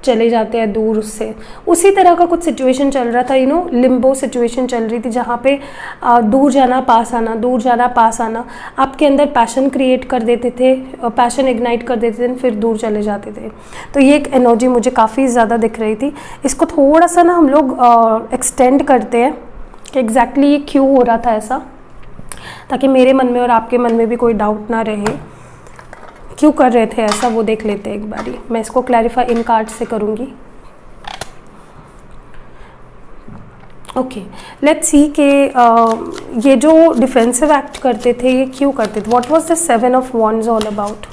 चले जाते हैं दूर उससे। उसी तरह का कुछ सिचुएशन चल रहा था, लिम्बो सिचुएशन चल रही थी, जहाँ पे दूर जाना पास आना, दूर जाना पास आना, आपके अंदर पैशन क्रिएट कर देते थे, पैशन इग्नाइट कर देते थे, फिर दूर चले जाते थे। तो ये एक एनर्जी मुझे काफ़ी ज़्यादा दिख रही थी। इसको थोड़ा सा ना हम लोग एक्सटेंड करते हैं कि एग्जैक्टली ये क्यों हो रहा था ऐसा, ताकि मेरे मन में और आपके मन में भी कोई डाउट ना रहे क्यों कर रहे थे ऐसा, वो देख लेते हैं एक बारी। मैं इसको क्लैरिफाई इन कार्ड से करूँगी। ओके, लेट्स सी कि ये जो डिफेंसिव एक्ट करते थे ये क्यों करते थे। What was the 7 of wands all about.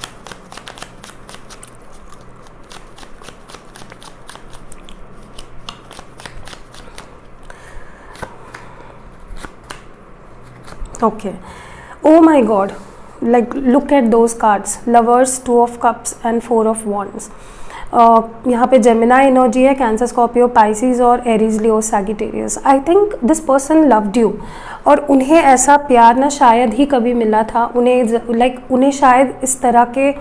Okay, oh my god, like look at those cards, lovers, 2 of cups and 4 of wands। यहाँ पे जेमिनाई एनर्जी है, कैंसर, स्कॉर्पियो, पाइसिस और Aries, Leo, Sagittarius. I think this person loved you, और उन्हें ऐसा प्यार ना शायद ही कभी मिला था। उन्हें शायद इस तरह के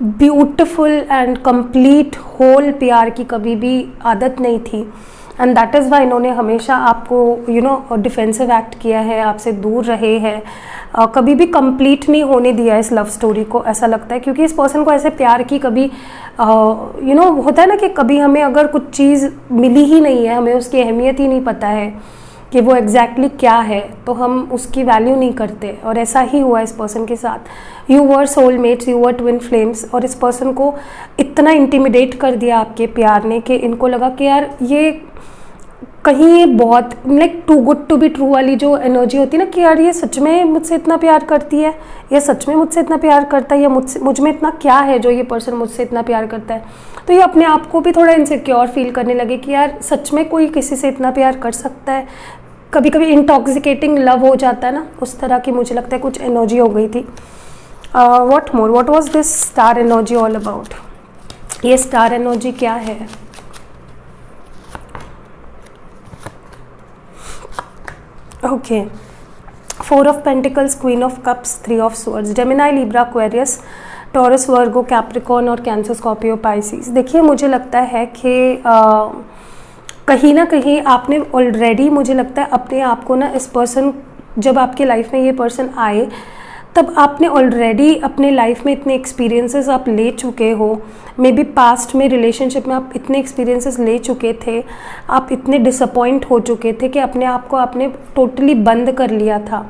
ब्यूटिफुल एंड कंप्लीट होल प्यार की कभी भी आदत नहीं थी। एंड दैट इज़ वाई इन्होंने हमेशा आपको डिफेंसिव एक्ट किया है, आपसे दूर रहे हैं, कभी भी कंप्लीट नहीं होने दिया इस लव स्टोरी को, ऐसा लगता है। क्योंकि इस पर्सन को ऐसे प्यार की कभी होता है ना कि कभी हमें अगर कुछ चीज़ मिली ही नहीं है, हमें उसकी अहमियत ही नहीं पता है कि वो एग्जैक्टली क्या है, तो हम उसकी वैल्यू नहीं करते। और ऐसा ही हुआ इस पर्सन के साथ। You were soulmates, you were twin flames, और इस पर्सन को इतना इंटिमिडेट कर दिया आपके प्यार ने कि इनको लगा कि यार ये कहीं ये बहुत too good to be true वाली जो एनर्जी होती है ना, कि यार ये सच में मुझसे इतना प्यार करती है, या सच में मुझसे इतना प्यार करता है, या मुझ में इतना क्या है जो ये पर्सन मुझसे इतना प्यार करता है। तो ये अपने आप को भी थोड़ा इनसिक्योर फील करने लगे कि यार सच में कोई किसी से इतना प्यार कर सकता है। कभी कभी इंटॉक्सिकेटिंग लव हो जाता है ना, उस तरह की मुझे लगता है कुछ एनर्जी हो गई थी। What more, what was this star energy all about. ये स्टार एनर्जी क्या है। Okay, 4 of pentacles, queen of cups, 3 of swords, Gemini, Libra, Aquarius, taurus, Virgo, Capricorn और कैंसर, स्कॉर्पियो, पाइसिस। देखिए मुझे लगता है कि कहीं ना कहीं आपने ऑलरेडी, मुझे लगता है, अपने आप को ना इस पर्सन, जब आपके लाइफ में ये पर्सन आए तब आपने ऑलरेडी अपने लाइफ में इतने एक्सपीरियंसेस आप ले चुके हो, मे बी पास्ट में रिलेशनशिप में आप इतने एक्सपीरियंसेस ले चुके थे, आप इतने डिसअपॉइंट हो चुके थे कि अपने आप को आपने टोटली बंद कर लिया था।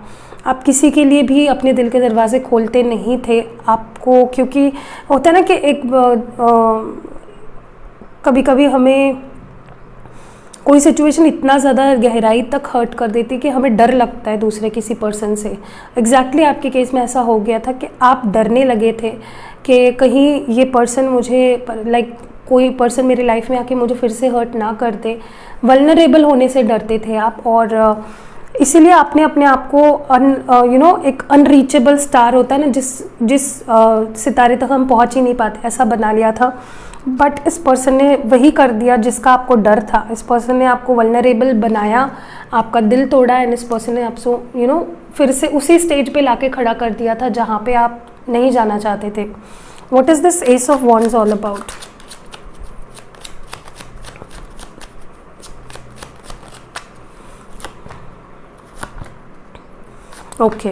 आप किसी के लिए भी अपने दिल के दरवाजे खोलते नहीं थे आपको, क्योंकि होता है ना कि एक कभी कभी हमें कोई सिचुएशन इतना ज़्यादा गहराई तक हर्ट कर देती है कि हमें डर लगता है दूसरे किसी पर्सन से। एग्जैक्टली आपके केस में ऐसा हो गया था कि आप डरने लगे थे कि कहीं ये पर्सन मुझे, लाइक कोई पर्सन मेरी लाइफ में आके मुझे फिर से हर्ट ना कर दे। वल्नरेबल होने से डरते थे आप, और इसीलिए आपने अपने आप को एक अनरीचेबल स्टार होता है ना, जिस सितारे तक हम पहुंच ही नहीं पाते, ऐसा बना लिया था। बट इस पर्सन ने वही कर दिया जिसका आपको डर था। इस पर्सन ने आपको वल्नरेबल बनाया, आपका दिल तोड़ा, एंड इस पर्सन ने आपको फिर से उसी स्टेज पे लाके खड़ा कर दिया था जहाँ पे आप नहीं जाना चाहते थे। What is this S of wands all about? Okay,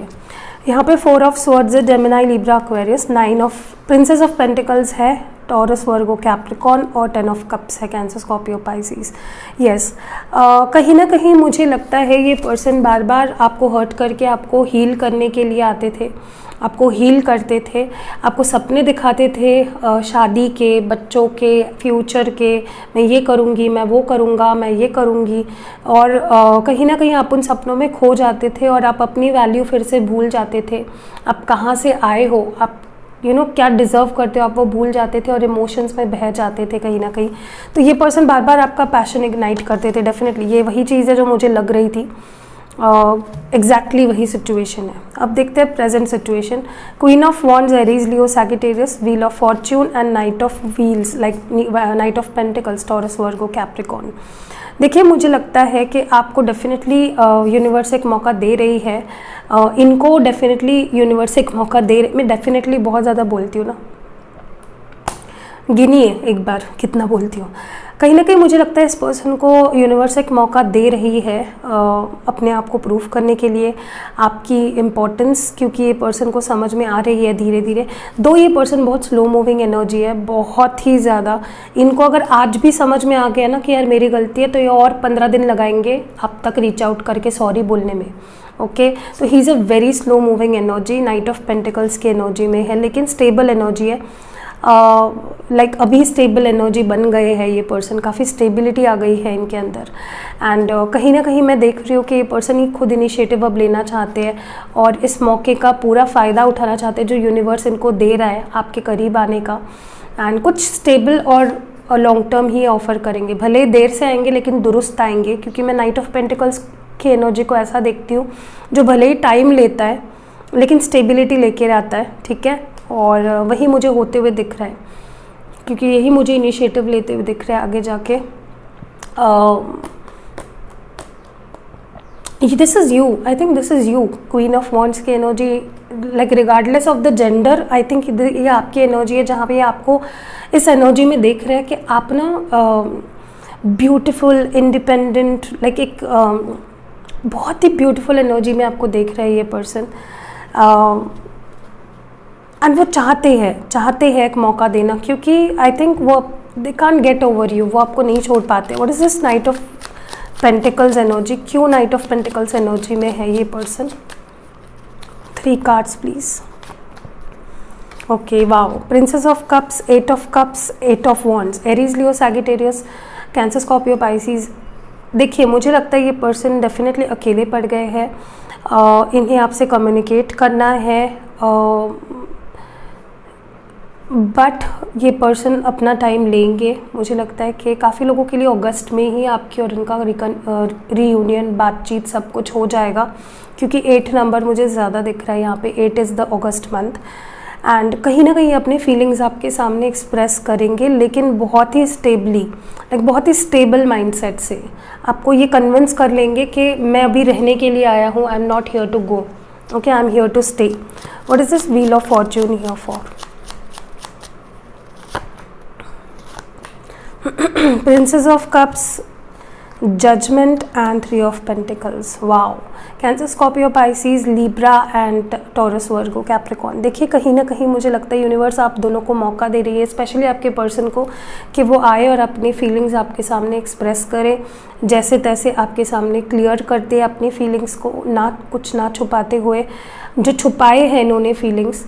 यहाँ पे 4 ऑफ स्वॉर्ड्स है, Gemini, Libra, Aquarius. 9 of princess of pentacles है, टॉरस, वर्गो, कैप्रिकॉर्न, और 10 ऑफ कप्स है, कैंसर, स्कॉर्पियो, पाइसिस। यस, कहीं ना कहीं मुझे लगता है ये पर्सन बार बार आपको हर्ट करके आपको हील करने के लिए आते थे, आपको हील करते थे, आपको सपने दिखाते थे शादी के, बच्चों के, फ्यूचर के, मैं ये करूँगी, मैं वो करूँगा, मैं ये करूँगी, और कहीं ना कहीं आप उन सपनों में खो जाते थे और आप अपनी वैल्यू फिर से भूल जाते थे। आप कहाँ से आए हो, आप क्या डिज़र्व करते हो, आप वो भूल जाते थे और इमोशंस में बह जाते थे कहीं ना कहीं। तो ये पर्सन बार बार आपका पैशन इग्नाइट करते थे। डेफिनेटली ये वही चीज़ है जो मुझे लग रही थी, एग्जैक्टली वही सिचुएशन है। अब देखते हैं present situation. Queen of wands, Aries, Leo, Sagittarius, wheel of Fortune and night of wheels, like night of pentacles, Taurus, Virgo, Capricorn. देखिए, मुझे लगता है कि आपको डेफिनेटली यूनिवर्स एक मौका दे रही है, इनको डेफिनेटली यूनिवर्स एक मौका दे रही। मैं डेफिनेटली बहुत ज़्यादा बोलती हूँ ना, गिनिए एक बार कितना बोलती हूँ। कहीं ना कहीं मुझे लगता है इस पर्सन को यूनिवर्स एक मौका दे रही है अपने आप को प्रूव करने के लिए, आपकी इम्पोर्टेंस, क्योंकि ये पर्सन को समझ में आ रही है धीरे धीरे। दो ये पर्सन बहुत स्लो मूविंग एनर्जी है, बहुत ही ज़्यादा। इनको अगर आज भी समझ में आ गया ना कि यार मेरी गलती है, तो ये और 15 दिन लगाएंगे आप तक रीच आउट करके सॉरी बोलने में। ओके, तो he is a very slow moving energy, night of pentacles की एनर्जी में है, लेकिन स्टेबल एनर्जी है। लाइक अभी स्टेबल एनर्जी बन गए हैं ये पर्सन, काफ़ी स्टेबिलिटी आ गई है इनके अंदर। एंड कहीं ना कहीं मैं देख रही हूँ कि ये पर्सन ही खुद इनिशिएटिव अब लेना चाहते हैं और इस मौके का पूरा फ़ायदा उठाना चाहते हैं जो यूनिवर्स इनको दे रहा है आपके करीब आने का। एंड कुछ स्टेबल और लॉन्ग टर्म ही ऑफर करेंगे, भले देर से आएंगे लेकिन दुरुस्त आएंगे, क्योंकि मैं नाइट ऑफ पेंटिकल्स की एनर्जी को ऐसा देखती हूँ जो भले ही टाइम लेता है लेकिन स्टेबिलिटी लेके आता है। ठीक है, और वही मुझे होते हुए दिख रहा है, क्योंकि यही मुझे इनिशिएटिव लेते हुए दिख रहा है आगे जाके। This is you, I think this is you. Queen of wands की energy, like regardless of the gender, I think ये आपकी एनर्जी है जहाँ पे आपको इस एनर्जी में देख रहे हैं कि आप ना ब्यूटीफुल, इंडिपेंडेंट, लाइक एक बहुत ही ब्यूटीफुल एनर्जी में आपको देख रहा है ये पर्सन। एंड वो चाहते हैं एक मौका देना, क्योंकि आई थिंक वो they can't get over you, वो आपको नहीं छोड़ पाते। What is this night of pentacles energy? क्यों नाइट ऑफ पेंटिकल्स एनर्जी में है ये person? 3 cards please. Okay, wow, princess of cups, 8 of cups, 8 of wands, Aries, Leo, Sagittarius, cancer, Scorpio, Pisces. देखिए, मुझे लगता है ये पर्सन डेफिनेटली अकेले पड़ गए हैं, इन्हें आपसे कम्युनिकेट करना है, बट ये पर्सन अपना टाइम लेंगे। मुझे लगता है कि काफ़ी लोगों के लिए अगस्त में ही आपकी और इनका रीयूनियन, बातचीत, सब कुछ हो जाएगा, क्योंकि 8 नंबर मुझे ज़्यादा दिख रहा है यहाँ पे। 8 is the August month. And कहीं ना कहीं अपने फीलिंग्स आपके सामने एक्सप्रेस करेंगे, लेकिन बहुत ही स्टेबली, लाइक बहुत ही स्टेबल माइंडसेट से आपको ये कन्विंस कर लेंगे कि मैं अभी रहने के लिए आया हूँ, I am not here to go, okay, I am here to stay. What is this wheel of fortune here for? Princess of cups, judgement and 3 of pentacles. Wow. Cancer, Scorpio, Pisces, Libra and Taurus, Virgo, Capricorn. देखिए कहीं ना कहीं मुझे लगता है universe आप दोनों को मौका दे रही है, स्पेशली आपके पर्सन को, कि वो आए और अपनी फीलिंग्स आपके सामने एक्सप्रेस करे, जैसे तैसे आपके सामने क्लियर करते अपनी फीलिंग्स को, ना छुपाते हुए। जो छुपाए हैं इन्होंने फीलिंग्स,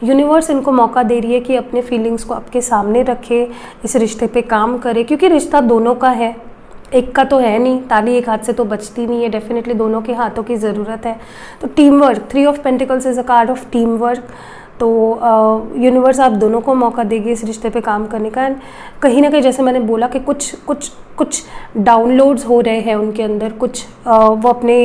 यूनिवर्स इनको मौका दे रही है कि अपने फीलिंग्स को आपके सामने रखे, इस रिश्ते पे काम करे, क्योंकि रिश्ता दोनों का है, एक का तो है नहीं, ताली एक हाथ से तो बचती नहीं है, डेफिनेटली दोनों के हाथों की ज़रूरत है। तो team work, 3 of pentacles is a card of team work. तो यूनिवर्स आप दोनों को मौका देगी इस रिश्ते पे काम करने का। एंड कहीं ना कहीं जैसे मैंने बोला कि कुछ डाउनलोड्स हो रहे हैं उनके अंदर, कुछ वो अपने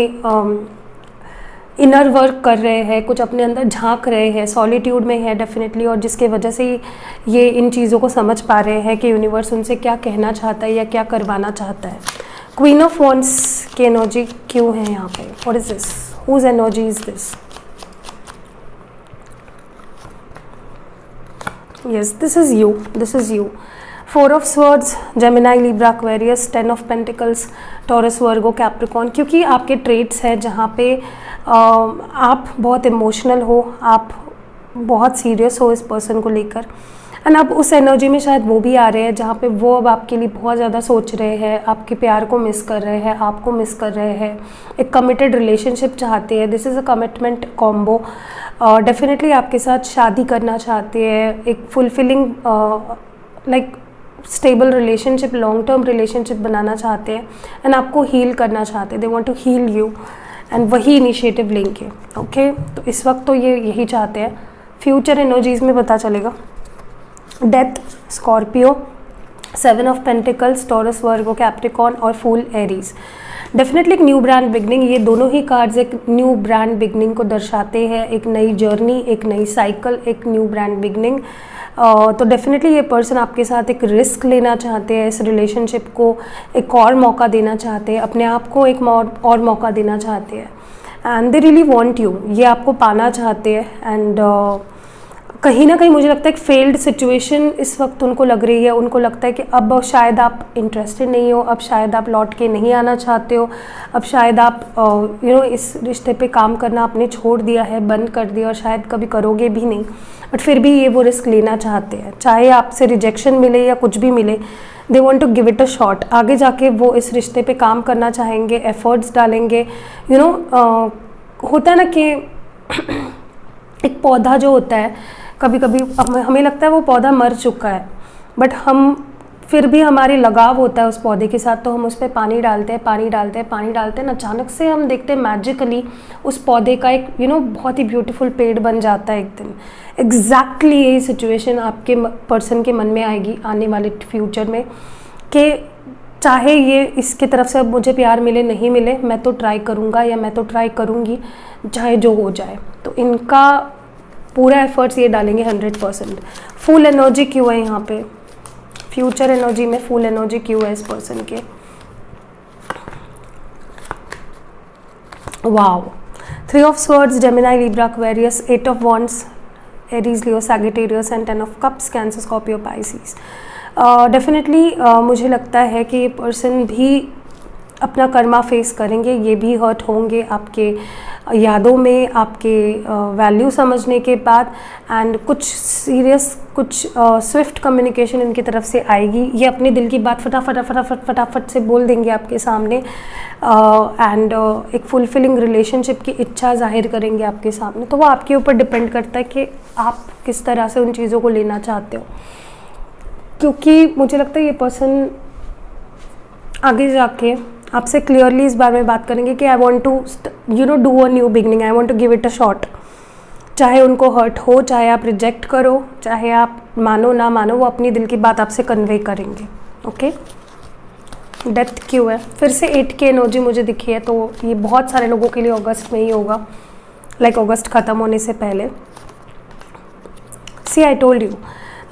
इनर वर्क कर रहे हैं, कुछ अपने अंदर झांक रहे हैं, सॉलिट्यूड में है डेफिनेटली, और जिसके वजह से ये इन चीज़ों को समझ पा रहे हैं कि यूनिवर्स उनसे क्या कहना चाहता है या क्या करवाना चाहता है। क्वीन ऑफ वॉन्ड्स की एनर्जी क्यों है यहाँ पे? What is this? Whose energy is this? Yes, this is you, this is you. 4 of swords, Gemini, Libra, Aquarius, 10 of pentacles, Taurus, Virgo, Capricorn. क्योंकि आपके ट्रेट्स हैं जहाँ पे आप बहुत इमोशनल हो, आप बहुत सीरियस हो इस पर्सन को लेकर, एंड अब उस एनर्जी में शायद वो भी आ रहे हैं जहाँ पे वो अब आपके लिए बहुत ज़्यादा सोच रहे हैं, आपके प्यार को मिस कर रहे हैं, आपको मिस कर रहे हैं, एक कमिटेड रिलेशनशिप चाहते हैं। This is a commitment combo. Definitely आपके साथ शादी करना चाहते हैं, एक fulfilling like stable relationship, long term relationship बनाना चाहते हैं, एंड आपको हील करना चाहते हैं। They want to heal you, and वही इनिशिएटिव लेंगे। ओके, तो इस वक्त तो ये यही चाहते हैं। फ्यूचर एनर्जीज में पता चलेगा। Death, Scorpio, 7 of pentacles, Taurus, Virgo, Capricorn और फूल, एरीज। डेफिनेटली एक न्यू ब्रांड बिगनिंग, ये दोनों ही कार्ड्स एक न्यू ब्रांड बिगनिंग को दर्शाते हैं, एक नई जर्नी, एक नई साइकिल, एक न्यू ब्रांड बिगनिंग। तो डेफिनेटली ये पर्सन आपके साथ एक रिस्क लेना चाहते हैं, इस रिलेशनशिप को एक और मौका देना चाहते हैं, अपने आप को एक और मौका देना चाहते हैं, and they really want you, ये आपको पाना चाहते हैं। एंड कहीं ना कहीं मुझे लगता है एक फेल्ड सिचुएशन इस वक्त उनको लग रही है, उनको लगता है कि अब शायद आप इंटरेस्टेड नहीं हो, अब शायद आप लौट के नहीं आना चाहते हो, अब शायद आप इस रिश्ते पे काम करना आपने छोड़ दिया है, बंद कर दिया, और शायद कभी करोगे भी नहीं, बट फिर भी ये वो रिस्क लेना चाहते हैं, चाहे आपसे रिजेक्शन मिले या कुछ भी मिले। They want to give it a shot. आगे जाके वो इस रिश्ते पे काम करना चाहेंगे, एफर्ट्स डालेंगे। होता है ना कि एक पौधा जो होता है, कभी कभी हमें लगता है वो पौधा मर चुका है, बट हम फिर भी हमारी लगाव होता है उस पौधे के साथ, तो हम उस पर पानी डालते हैं, पानी डालते हैं, पानी डालते हैं, अचानक से हम देखते हैं मैजिकली उस पौधे का एक बहुत ही ब्यूटीफुल पेड़ बन जाता है एक दिन। एग्जैक्टली यही सिचुएशन आपके पर्सन के मन में आएगी आने वाले फ्यूचर में, कि चाहे ये इसके तरफ से अब मुझे प्यार मिले नहीं मिले, मैं तो ट्राई करूँगा या मैं तो ट्राई करूँगी, चाहे जो हो जाए। तो इनका पूरा एफर्ट्स ये डालेंगे 100%। फुल एनर्जी क्यों है यहाँ पे? फ्यूचर एनर्जी में फुल एनर्जी क्यों है इस पर्सन के? Wow. 3 of swords, Gemini, Libra, Aquarius, 8 of wands, Aries, Leo, Sagittarius and 10 of cups, Cancer, Scorpio, Pisces. Definitely मुझे लगता है कि ये पर्सन भी अपना कर्मा फेस करेंगे, ये भी हर्ट होंगे आपके यादों में, आपके वैल्यू समझने के बाद, एंड कुछ सीरियस, कुछ स्विफ्ट कम्युनिकेशन इनकी तरफ से आएगी। ये अपने दिल की बात फटाफट से बोल देंगे आपके सामने, एंड एक फुलफिलिंग रिलेशनशिप की इच्छा जाहिर करेंगे आपके सामने। तो वो आपके ऊपर डिपेंड करता है कि आप किस तरह से उन चीज़ों को लेना चाहते हो, क्योंकि मुझे लगता है ये पर्सन आगे जाके आपसे क्लियरली इस बारे में बात करेंगे कि I want to do a new beginning, I want to give it a shot. चाहे उनको हर्ट हो, चाहे आप रिजेक्ट करो, चाहे आप मानो ना मानो, वो अपनी दिल की बात आपसे कन्वे करेंगे। ओके, डेथ क्यों है? फिर से 8 की एनर्जी मुझे दिखी है, तो ये बहुत सारे लोगों के लिए अगस्त में ही होगा, लाइक अगस्त ख़त्म होने से पहले। See, I told you,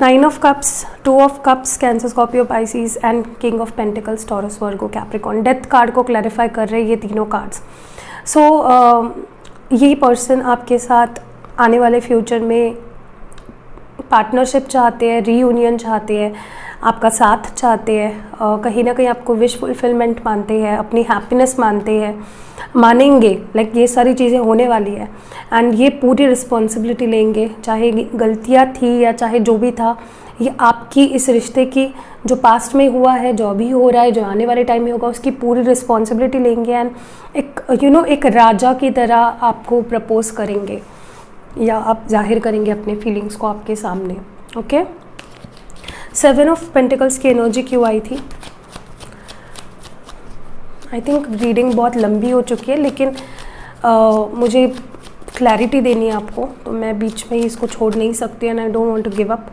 9 of cups, 2 of cups, Cancer, Scorpio, Pisces and king of pentacles, Taurus, Virgo, Capricorn. Death card को क्लैरिफाई कर रहे हैं ये तीनों कार्ड्स। सो ये पर्सन आपके साथ आने वाले फ्यूचर में पार्टनरशिप चाहते हैं, रीयूनियन चाहते हैं, आपका साथ चाहते हैं, कहीं ना कहीं आपको विश फुलफिलमेंट मानते हैं, अपनी हैप्पीनेस मानते हैं, मानेंगे, लाइक ये सारी चीज़ें होने वाली है एंड ये पूरी रिस्पॉन्सिबिलिटी लेंगे, चाहे गलतियाँ थी या चाहे जो भी था, ये आपकी इस रिश्ते की जो पास्ट में हुआ है, जो अभी हो रहा है, जो आने वाले टाइम में होगा, उसकी पूरी रिस्पॉन्सिबिलिटी लेंगे एंड एक एक राजा की तरह आपको प्रपोज करेंगे या आप जाहिर करेंगे अपने फीलिंग्स को आपके सामने। ओके, 7 ऑफ पेंटिकल्स की एनर्जी क्यों आई थी? आई थिंक रीडिंग बहुत लंबी हो चुकी है, लेकिन मुझे क्लैरिटी देनी है आपको, तो मैं बीच में ही इसको छोड़ नहीं सकती and I don't want to give up.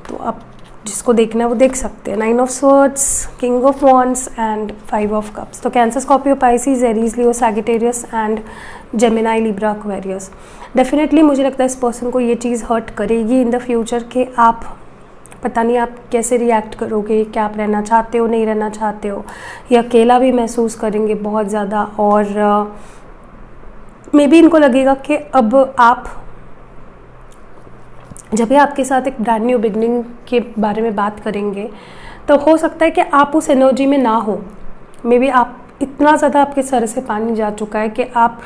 तो आप जिसको देखना है वो देख सकते हैं। 9 of swords, king of wands and 5 of cups. तो Cancer, Scorpio, Pisces, Aries, Leo, Sagittarius and Gemini, Libra, Aquarius. Definitely मुझे लगता है इस पर्सन को ये चीज़ हर्ट करेगी इन द फ्यूचर कि आप पता नहीं आप कैसे रिएक्ट करोगे, क्या आप रहना चाहते हो, नहीं रहना चाहते हो, या अकेला भी महसूस करेंगे बहुत ज़्यादा। और मे बी इनको लगेगा कि अब आप, जब भी आपके साथ एक ब्रांड न्यू बिगनिंग के बारे में बात करेंगे तो हो सकता है कि आप उस एनर्जी में ना हो। मे बी आप इतना ज़्यादा आपके सर से पानी जा चुका है कि आप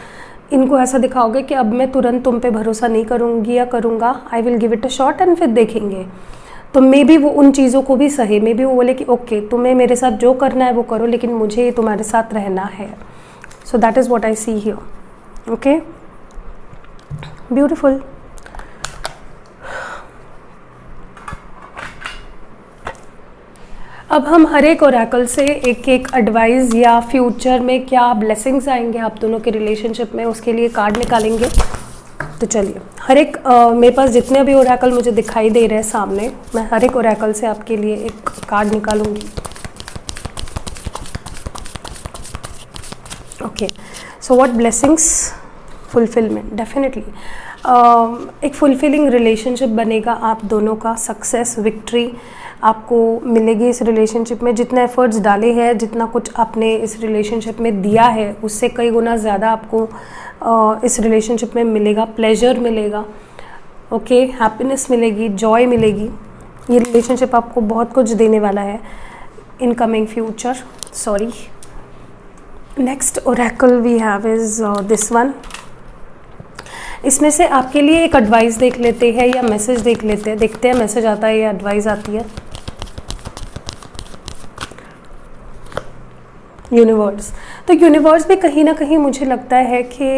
इनको ऐसा दिखाओगे कि अब मैं तुरंत तुम पे भरोसा नहीं करूँगी या करूँगा, I will give it a shot and फिर देखेंगे। तो मे बी वो उन चीज़ों को भी सहे, मे बी वो बोले कि ओके तुम्हें मेरे साथ जो करना है वो करो, लेकिन मुझे तुम्हारे साथ रहना है। सो that is what I see here. Okay, beautiful. अब हम हर एक ओरेकल से एक एक एडवाइस या फ्यूचर में क्या ब्लेसिंग्स आएंगे आप दोनों के रिलेशनशिप में, उसके लिए कार्ड निकालेंगे। तो चलिए, हर एक मेरे पास जितने भी ओरेकल मुझे दिखाई दे रहे हैं सामने, मैं हर एक ओरेकल से आपके लिए एक कार्ड निकालूंगी। Okay, so what blessings? Fulfilment, definitely एक फुलफिलिंग रिलेशनशिप बनेगा आप दोनों का, सक्सेस, विक्ट्री आपको मिलेगी इस रिलेशनशिप में। जितने एफर्ट्स डाले हैं, जितना कुछ आपने इस रिलेशनशिप में दिया है, उससे कई गुना ज़्यादा आपको इस रिलेशनशिप में मिलेगा। प्लेजर मिलेगा, ओके, हैप्पीनेस मिलेगी, जॉय मिलेगी। ये रिलेशनशिप आपको बहुत कुछ देने वाला है in coming future. Sorry, next oracle we have is this one. इसमें से आपके लिए एक एडवाइस देख लेते हैं या मैसेज देख लेते हैं, देखते हैं मैसेज आता है या एडवाइस आती है। यूनिवर्स, तो यूनिवर्स भी कहीं ना कहीं मुझे लगता है कि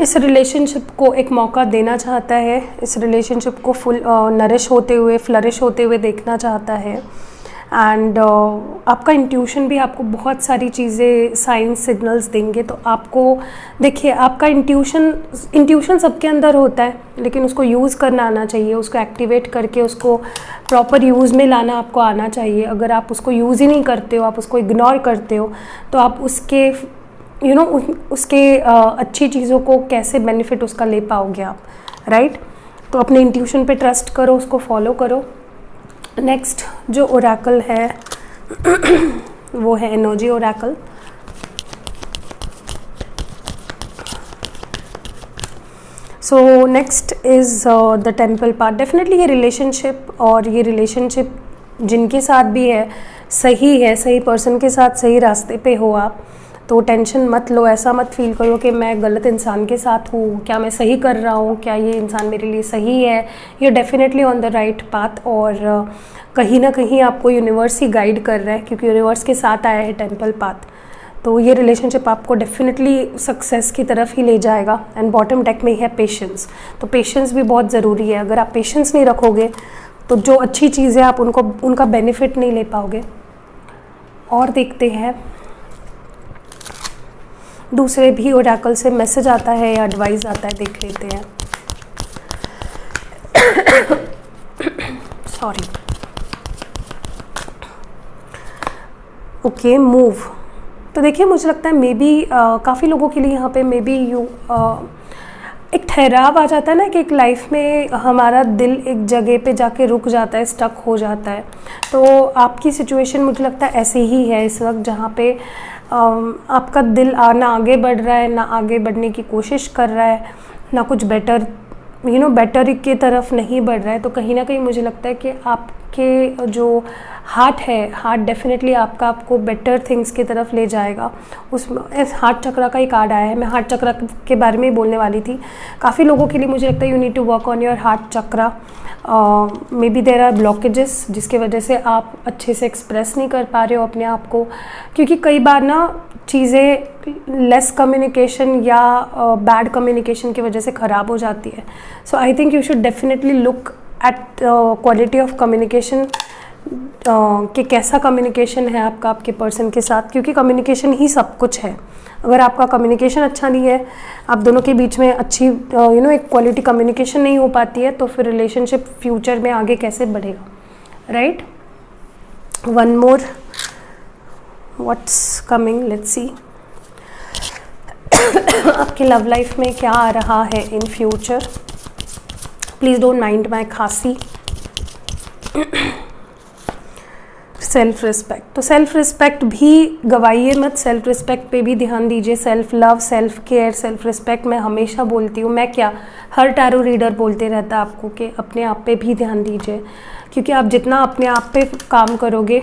इस रिलेशनशिप को एक मौका देना चाहता है, इस रिलेशनशिप को फुल नरिश होते हुए, फ्लरिश होते हुए देखना चाहता है। एंड आपका इंट्यूशन भी आपको बहुत सारी चीज़ें, साइंस, सिग्नल्स देंगे। तो आपको देखिए, आपका इंट्यूशन सबके अंदर होता है, लेकिन उसको यूज़ करना आना चाहिए, उसको एक्टिवेट करके उसको प्रॉपर यूज़ में लाना आपको आना चाहिए। अगर आप उसको यूज़ ही नहीं करते हो, आप उसको इग्नोर करते हो, तो आप उसके उसके अच्छी चीज़ों को कैसे बेनिफिट उसका ले पाओगे आप, राइट? तो अपने इंट्यूशन पे ट्रस्ट करो, उसको फॉलो करो। नेक्स्ट जो ओरेकल है वो है energy Oracle. So next is the temple part. Definitely ये रिलेशनशिप, और ये रिलेशनशिप जिनके साथ भी है सही है, सही पर्सन के साथ सही रास्ते पे हो आप, तो टेंशन मत लो, ऐसा मत फील करो कि मैं गलत इंसान के साथ हूँ, क्या मैं सही कर रहा हूँ, क्या ये इंसान मेरे लिए सही है। ये definitely on the right path, और कहीं ना कहीं आपको यूनिवर्स ही गाइड कर रहा है, क्योंकि यूनिवर्स के साथ आया है टेम्पल पाथ। तो ये रिलेशनशिप आपको डेफिनेटली सक्सेस की तरफ ही ले जाएगा। एंड बॉटम डेक में ही है पेशेंस, तो पेशेंस भी बहुत ज़रूरी है। अगर आप पेशेंस नहीं रखोगे तो जो अच्छी चीज़ है आप उनका बेनिफिट नहीं ले पाओगे। और देखते हैं दूसरे भी ओरेकल से मैसेज आता है या एडवाइस आता है, देख लेते हैं। Sorry, okay, move. तो देखिए, मुझे लगता है मे बी काफ़ी लोगों के लिए यहाँ पे मे बी एक ठहराव आ जाता है ना, कि एक लाइफ में हमारा दिल एक जगह पे जाके रुक जाता है, स्टक हो जाता है। तो आपकी सिचुएशन मुझे लगता है ऐसे ही है इस वक्त, जहाँ पे आपका दिल ना आगे बढ़ रहा है, ना आगे बढ़ने की कोशिश कर रहा है, ना कुछ बेटर बेटर की तरफ नहीं बढ़ रहा है, तो कहीं ना कहीं मुझे लगता है कि आपके जो हार्ट डेफिनेटली आपको बेटर थिंग्स की तरफ ले जाएगा। उसमें हार्ट चक्रा का ही कार्ड आया है, मैं हार्ट चक्रा के बारे में ही बोलने वाली थी। काफ़ी लोगों के लिए मुझे लगता है you need to work on your heart chakra. Maybe there are blockages जिसके वजह से आप अच्छे से एक्सप्रेस नहीं कर पा रहे हो अपने आप को, क्योंकि कई बार ना चीज़ें लेस कम्युनिकेशन या बैड कम्युनिकेशन की वजह से ख़राब हो जाती है। So I think you should definitely look at quality of communication, कि कैसा कम्युनिकेशन है आपके पर्सन के साथ, क्योंकि कम्युनिकेशन ही सब कुछ है। अगर आपका कम्युनिकेशन अच्छा नहीं है, आप दोनों के बीच में अच्छी एक क्वालिटी कम्युनिकेशन नहीं हो पाती है, तो फिर रिलेशनशिप फ्यूचर में आगे कैसे बढ़ेगा, right. One more, what's coming, let's see. आपकी लव लाइफ में क्या आ रहा है in future. Please don't mind my खांसी। सेल्फ रिस्पेक्ट, तो सेल्फ रिस्पेक्ट भी गवाइए मत, सेल्फ रिस्पेक्ट पे भी ध्यान दीजिए। Self love, self care, self respect मैं हमेशा बोलती हूँ, मैं क्या हर टैरो रीडर बोलते रहता है आपको कि अपने आप पे भी ध्यान दीजिए, क्योंकि आप जितना अपने आप पे काम करोगे,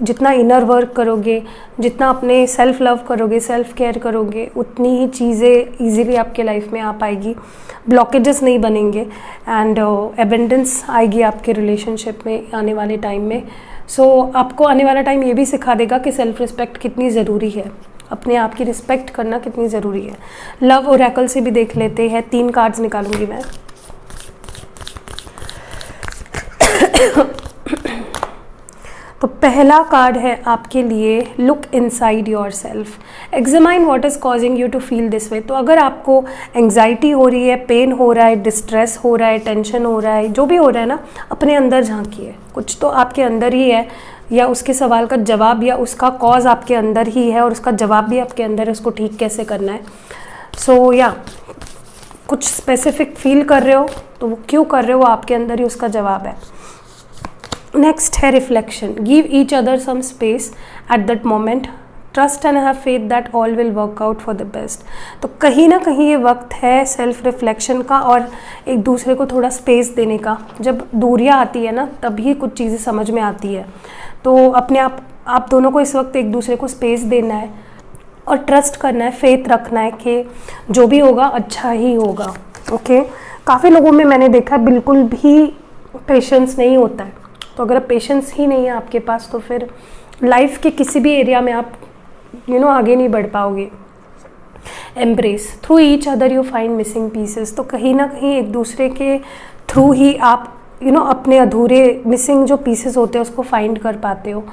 जितना इनर वर्क करोगे, जितना अपने सेल्फ लव करोगे, सेल्फ केयर करोगे, उतनी ही चीज़ें ईजीली आपके लाइफ में आ पाएगी, ब्लॉकेजेस नहीं बनेंगे एंड एबेंडेंस आएगी आपके रिलेशनशिप में आने वाले टाइम में। सो आपको आने वाला टाइम ये भी सिखा देगा कि सेल्फ रिस्पेक्ट कितनी ज़रूरी है, अपने आप की रिस्पेक्ट करना कितनी ज़रूरी है। लव ओरेकल से भी देख लेते हैं, 3 कार्ड्स निकालूंगी मैं। तो पहला कार्ड है आपके लिए, look inside yourself, examine what is causing you to feel this way. तो अगर आपको एंग्जाइटी हो रही है, पेन हो रहा है, डिस्ट्रेस हो रहा है, टेंशन हो रहा है, जो भी हो रहा है ना, अपने अंदर झांकिए, कुछ तो आपके अंदर ही है, या उसके सवाल का जवाब या उसका कॉज आपके अंदर ही है और उसका जवाब भी आपके अंदर है, उसको ठीक कैसे करना है। सो या कुछ स्पेसिफिक फील कर रहे हो तो वो क्यों कर रहे हो, आपके अंदर ही उसका जवाब है। नेक्स्ट है reflection, give each other some space at that moment, trust and have faith that all will work out for the best. तो कहीं ना कहीं ये वक्त है सेल्फ रिफ्लेक्शन का और एक दूसरे को थोड़ा स्पेस देने का। जब दूरियां आती है ना, तभी कुछ चीज़ें समझ में आती है। तो अपने आप दोनों को इस वक्त एक दूसरे को स्पेस देना है और ट्रस्ट करना है, फेथ रखना है कि जो भी होगा अच्छा ही होगा। ओके, काफ़ी लोगों में मैंने देखा है बिल्कुल भी पेशेंस नहीं होता है। तो अगर पेशेंस ही नहीं है आपके पास, तो फिर लाइफ के किसी भी एरिया में आप आगे नहीं बढ़ पाओगे। Embrace, through each other you find missing pieces. तो कहीं ना कहीं एक दूसरे के थ्रू ही आप अपने अधूरे मिसिंग जो पीसेस होते हैं उसको फाइंड कर पाते हो।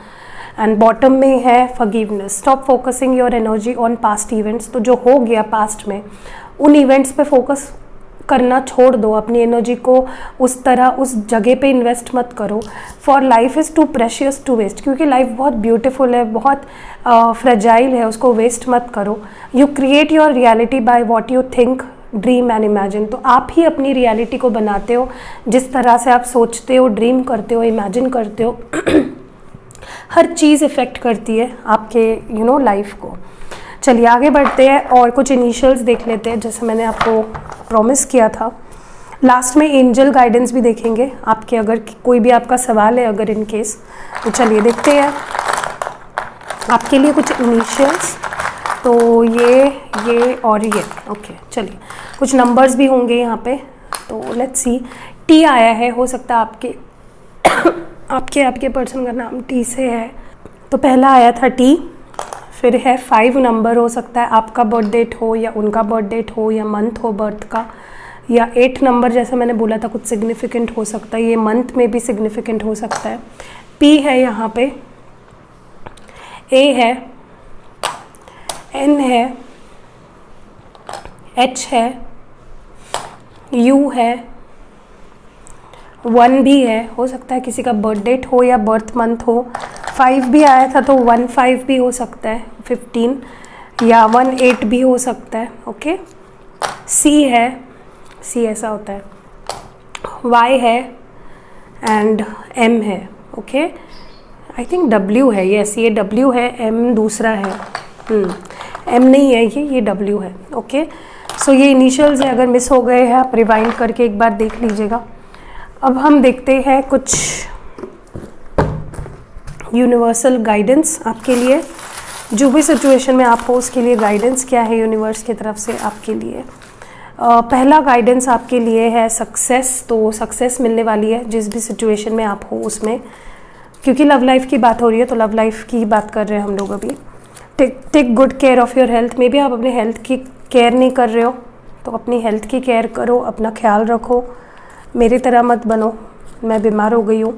एंड बॉटम में है forgiveness, stop focusing your energy on past events. तो जो हो गया पास्ट में, उन इवेंट्स पे फोकस करना छोड़ दो, अपनी एनर्जी को उस जगह पे इन्वेस्ट मत करो। For life is too precious to waste, क्योंकि लाइफ बहुत ब्यूटीफुल है, बहुत फ्रेजाइल है, उसको वेस्ट मत करो। You create your reality by what you think, dream and imagine. तो आप ही अपनी रियलिटी को बनाते हो, जिस तरह से आप सोचते हो, ड्रीम करते हो, इमेजिन करते हो। हर चीज़ इफ़ेक्ट करती है आपके लाइफ को। चलिए आगे बढ़ते हैं और कुछ इनिशियल्स देख लेते हैं, जैसे मैंने आपको प्रॉमिस किया था। लास्ट में एंजल गाइडेंस भी देखेंगे आपके, अगर कोई भी आपका सवाल है अगर इन केस। तो चलिए देखते हैं आपके लिए कुछ इनिशियल्स। तो ये और ये। ओके, चलिए कुछ नंबर्स भी होंगे यहाँ पे। तो लेट्स सी, टी आया है, हो सकता है आपके पर्सन का नाम टी से है। तो पहला आया था टी, फिर है 5 नंबर, हो सकता है आपका बर्थ डेट हो या उनका बर्थ डेट हो या मंथ हो बर्थ का, या 8 नंबर जैसे मैंने बोला था कुछ सिग्निफिकेंट हो सकता है, ये मंथ में भी सिग्निफिकेंट हो सकता है। पी है यहाँ पे, ए है, एन है, एच है, यू है, 1 भी है, हो सकता है किसी का बर्थ डेट हो या बर्थ मंथ हो। 5 भी आया था तो 15 भी हो सकता है, 15 या 18 भी हो सकता है। ओके, सी है, सी ऐसा होता है, वाई है एंड एम है। ओके, आई थिंक डब्ल्यू है, यस ये डब्ल्यू है, एम दूसरा है, एम नहीं है ये डब्ल्यू है। ओके, सो ये इनिशियल्स है, अगर मिस हो गए हैं आप रिवाइंड करके एक बार देख लीजिएगा। अब हम देखते हैं कुछ यूनिवर्सल गाइडेंस आपके लिए, जो भी सिचुएशन में आप हो उसके लिए गाइडेंस क्या है यूनिवर्स की तरफ से आपके लिए। पहला गाइडेंस आपके लिए है सक्सेस। तो सक्सेस मिलने वाली है जिस भी सिचुएशन में आप हो उसमें, क्योंकि लव लाइफ की बात हो रही है तो लव लाइफ की ही बात कर रहे हैं हम लोग अभी। Take good care of your health. Maybe आप अपने हेल्थ की केयर नहीं कर रहे हो तो अपनी हेल्थ की केयर करो, अपना ख्याल रखो, मेरी तरह मत बनो, मैं बीमार हो गई हूँ।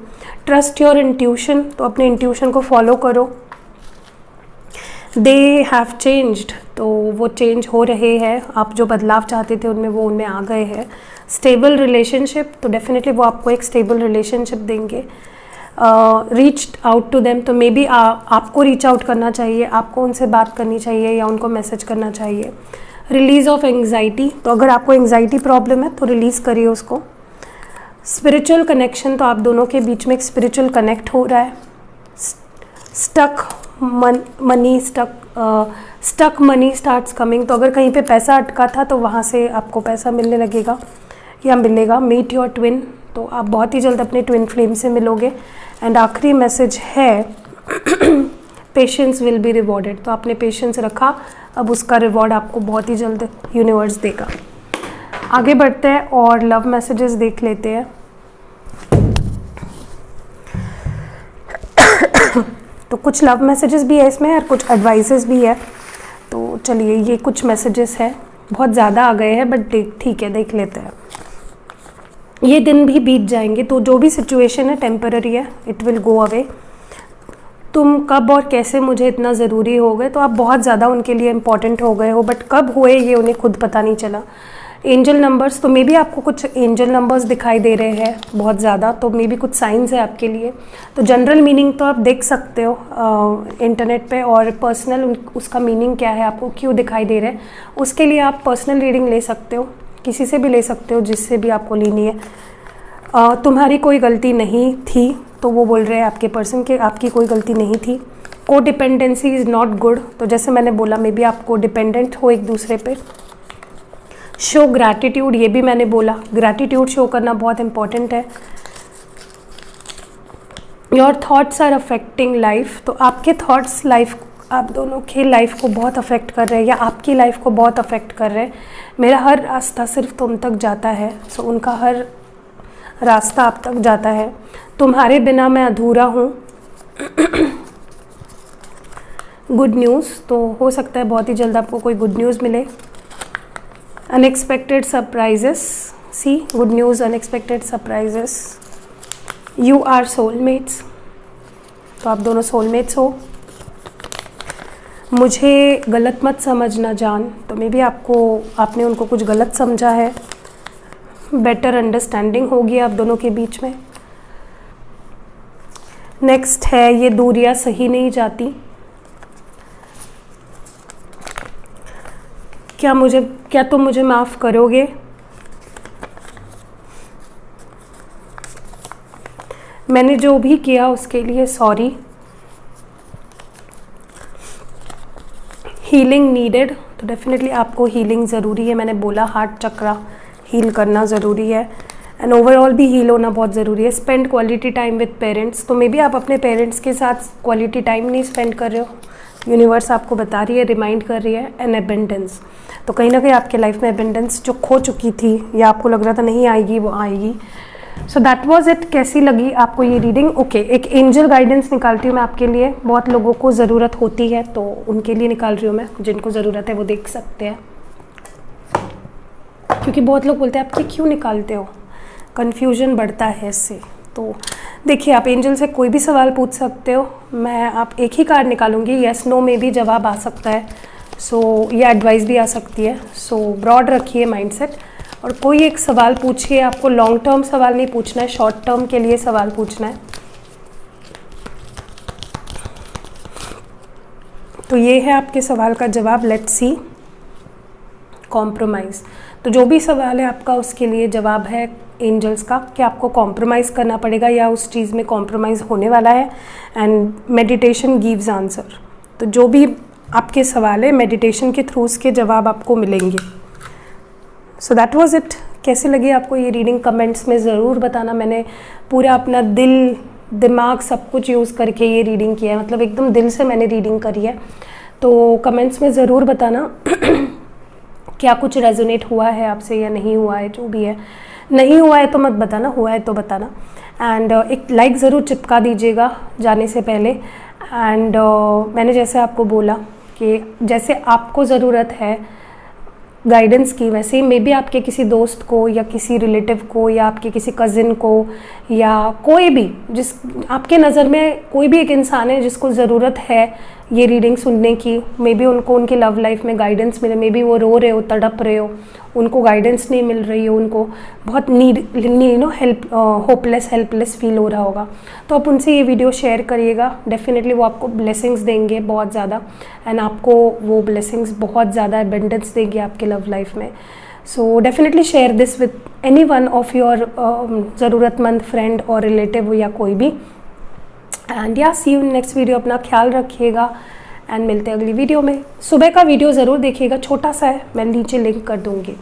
Trust your intuition. तो अपने इंट्यूशन को फॉलो करो। They have changed. तो वो चेंज हो रहे हैं, आप जो बदलाव चाहते थे उनमें वो उनमें आ गए हैं। Stable relationship. तो डेफिनेटली वो आपको एक स्टेबल रिलेशनशिप देंगे। Reach out to them. तो मे बी आपको रीच आउट करना चाहिए, आपको उनसे बात करनी चाहिए या उनको मैसेज करना चाहिए। Release of anxiety. तो अगर आपको एंग्जाइटी प्रॉब्लम है तो रिलीज़ करिए उसको। Spiritual connection. तो आप दोनों के बीच में एक स्पिरिचुअल कनेक्ट हो रहा है। Stuck money starts coming. तो अगर कहीं पे पैसा अटका था तो वहाँ से आपको पैसा मिलने लगेगा या मिलेगा। Meet your twin. तो आप बहुत ही जल्द अपने ट्विन फ्लेम से मिलोगे। एंड आखिरी मैसेज है पेशेंस विल बी रिवॉर्डेड। तो आपने पेशेंस रखा, अब उसका रिवॉर्ड आपको बहुत ही जल्द यूनिवर्स देगा। आगे बढ़ते हैं और लव मैसेजेस देख लेते हैं। तो कुछ लव मैसेजेस भी है इसमें और कुछ एडवाइसेस भी है। तो चलिए ये कुछ मैसेजेस है, बहुत ज़्यादा आ गए हैं बट ठीक है, देख लेते हैं। ये दिन भी बीत जाएंगे। तो जो भी सिचुएशन है टेम्पररी है, इट विल गो अवे। तुम कब और कैसे मुझे इतना ज़रूरी हो गए। तो आप बहुत ज़्यादा उनके लिए इम्पॉर्टेंट हो गए हो, बट कब हुए ये उन्हें खुद पता नहीं चला। Angel numbers. तो मे बी आपको कुछ एंजल नंबर्स दिखाई दे रहे हैं बहुत ज़्यादा, तो मे बी कुछ साइंस है आपके लिए। तो जनरल मीनिंग तो आप देख सकते हो इंटरनेट पे, और पर्सनल उसका मीनिंग क्या है, आपको क्यों दिखाई दे रहे हैं, उसके लिए आप पर्सनल रीडिंग ले सकते हो, किसी से भी ले सकते हो जिससे भी आपको लेनी है। तुम्हारी कोई गलती नहीं थी। तो वो बोल रहे हैं आपके पर्सन के आपकी कोई गलती नहीं थी। को डिपेंडेंसी इज़ नॉट गुड। तो जैसे मैंने बोला मे बी आपको डिपेंडेंट हो एक दूसरे पे। Show gratitude. ये भी मैंने बोला, ग्रैटिट्यूड शो करना बहुत इंपॉर्टेंट है। Your thoughts are affecting life. तो आपके थॉट्स आप दोनों की लाइफ को बहुत अफेक्ट कर रहे हैं या आपकी लाइफ को बहुत अफेक्ट कर रहे हैं। मेरा हर रास्ता सिर्फ तुम तक जाता है। सो उनका हर रास्ता आप तक जाता है। तुम्हारे बिना मैं अधूरा हूँ। Good news. तो हो सकता है बहुत ही जल्द आपको कोई गुड न्यूज़ मिले। Unexpected surprises. See good news, unexpected surprises. You are soulmates. तो आप दोनों सोलमेट्स हो। मुझे गलत मत समझना जान। तो मे बी आपने उनको कुछ गलत समझा है। बेटर अंडरस्टैंडिंग होगी आप दोनों के बीच में। नेक्स्ट है ये दूरियां सही नहीं जाती। क्या तुम मुझे माफ़ करोगे। मैंने जो भी किया उसके लिए सॉरी। Healing needed. तो डेफिनेटली आपको हीलिंग ज़रूरी है। मैंने बोला हार्ट चक्रा हील करना ज़रूरी है एंड ओवरऑल भी हील होना बहुत ज़रूरी है। Spend quality time with parents. तो मे बी आप अपने पेरेंट्स के साथ क्वालिटी टाइम नहीं स्पेंड कर रहे हो। यूनिवर्स आपको बता रही है, रिमाइंड कर रही है। An abundance. तो कहीं ना कहीं आपके लाइफ में एबेंडेंस जो खो चुकी थी या आपको लग रहा था नहीं आएगी, वो आएगी। So that was it. कैसी लगी आपको ये रीडिंग। ओके, एक एंजल गाइडेंस निकालती हूँ मैं आपके लिए। बहुत लोगों को ज़रूरत होती है तो उनके लिए निकाल रही हूँ मैं। जिनको ज़रूरत है वो देख सकते हैं, क्योंकि बहुत लोग बोलते हैं आप क्यों निकालते हो, कन्फ्यूजन बढ़ता है इससे। तो देखिए, आप एंजल से कोई भी सवाल पूछ सकते हो। आप एक ही कार्ड निकालूंगी, येस नो में भी जवाब आ सकता है। सो ये एडवाइस भी आ सकती है। सो ब्रॉड रखिए माइंडसेट और कोई एक सवाल पूछिए। आपको लॉन्ग टर्म सवाल नहीं पूछना है, शॉर्ट टर्म के लिए सवाल पूछना है। तो ये है आपके सवाल का जवाब। Let's see. कॉम्प्रोमाइज़। तो जो भी सवाल है आपका उसके लिए जवाब है एंजल्स का कि आपको कॉम्प्रोमाइज़ करना पड़ेगा या उस चीज़ में कॉम्प्रोमाइज़ होने वाला है। And meditation gives answer. तो जो भी आपके सवाल है मेडिटेशन के थ्रू उसके जवाब आपको मिलेंगे। So that was it. कैसे लगी आपको ये रीडिंग कमेंट्स में ज़रूर बताना। मैंने पूरा अपना दिल दिमाग सब कुछ यूज़ करके ये रीडिंग किया है, मतलब एकदम दिल से मैंने रीडिंग करी है। तो कमेंट्स में ज़रूर बताना क्या कुछ रेजोनेट हुआ है आपसे या नहीं हुआ है। जो भी है, नहीं हुआ है तो मत बताना, हुआ है तो बताना। एंड एक लाइक ज़रूर चिपका दीजिएगा जाने से पहले। एंड मैंने जैसे आपको बोला कि जैसे आपको ज़रूरत है गाइडेंस की, वैसे ही मे बी आपके किसी दोस्त को या किसी रिलेटिव को या आपके किसी कज़िन को या कोई भी, जिस आपके नज़र में कोई भी एक इंसान है जिसको ज़रूरत है ये रीडिंग सुनने की, मे बी उनको उनकी लव लाइफ में गाइडेंस मिले, मे बी वो रो रहे हो, तड़प रहे हो, उनको गाइडेंस नहीं मिल रही हो, उनको बहुत नीड हेल्प, हेल्पलेस फील हो रहा होगा, तो आप उनसे ये वीडियो शेयर करिएगा। डेफिनेटली वो आपको ब्लेसिंग्स देंगे बहुत ज़्यादा, एंड आपको वो ब्लेसिंग्स बहुत ज़्यादा एबंडेंस देंगे आपके लव लाइफ में। So definitely share this with any one of your ज़रूरतमंद फ्रेंड और रिलेटिव या कोई भी। एंड या सी यू इन नेक्स्ट वीडियो। अपना ख्याल रखिएगा एंड मिलते हैं अगली वीडियो में। सुबह का वीडियो ज़रूर देखिएगा, छोटा सा है, मैं नीचे लिंक कर दूँगी।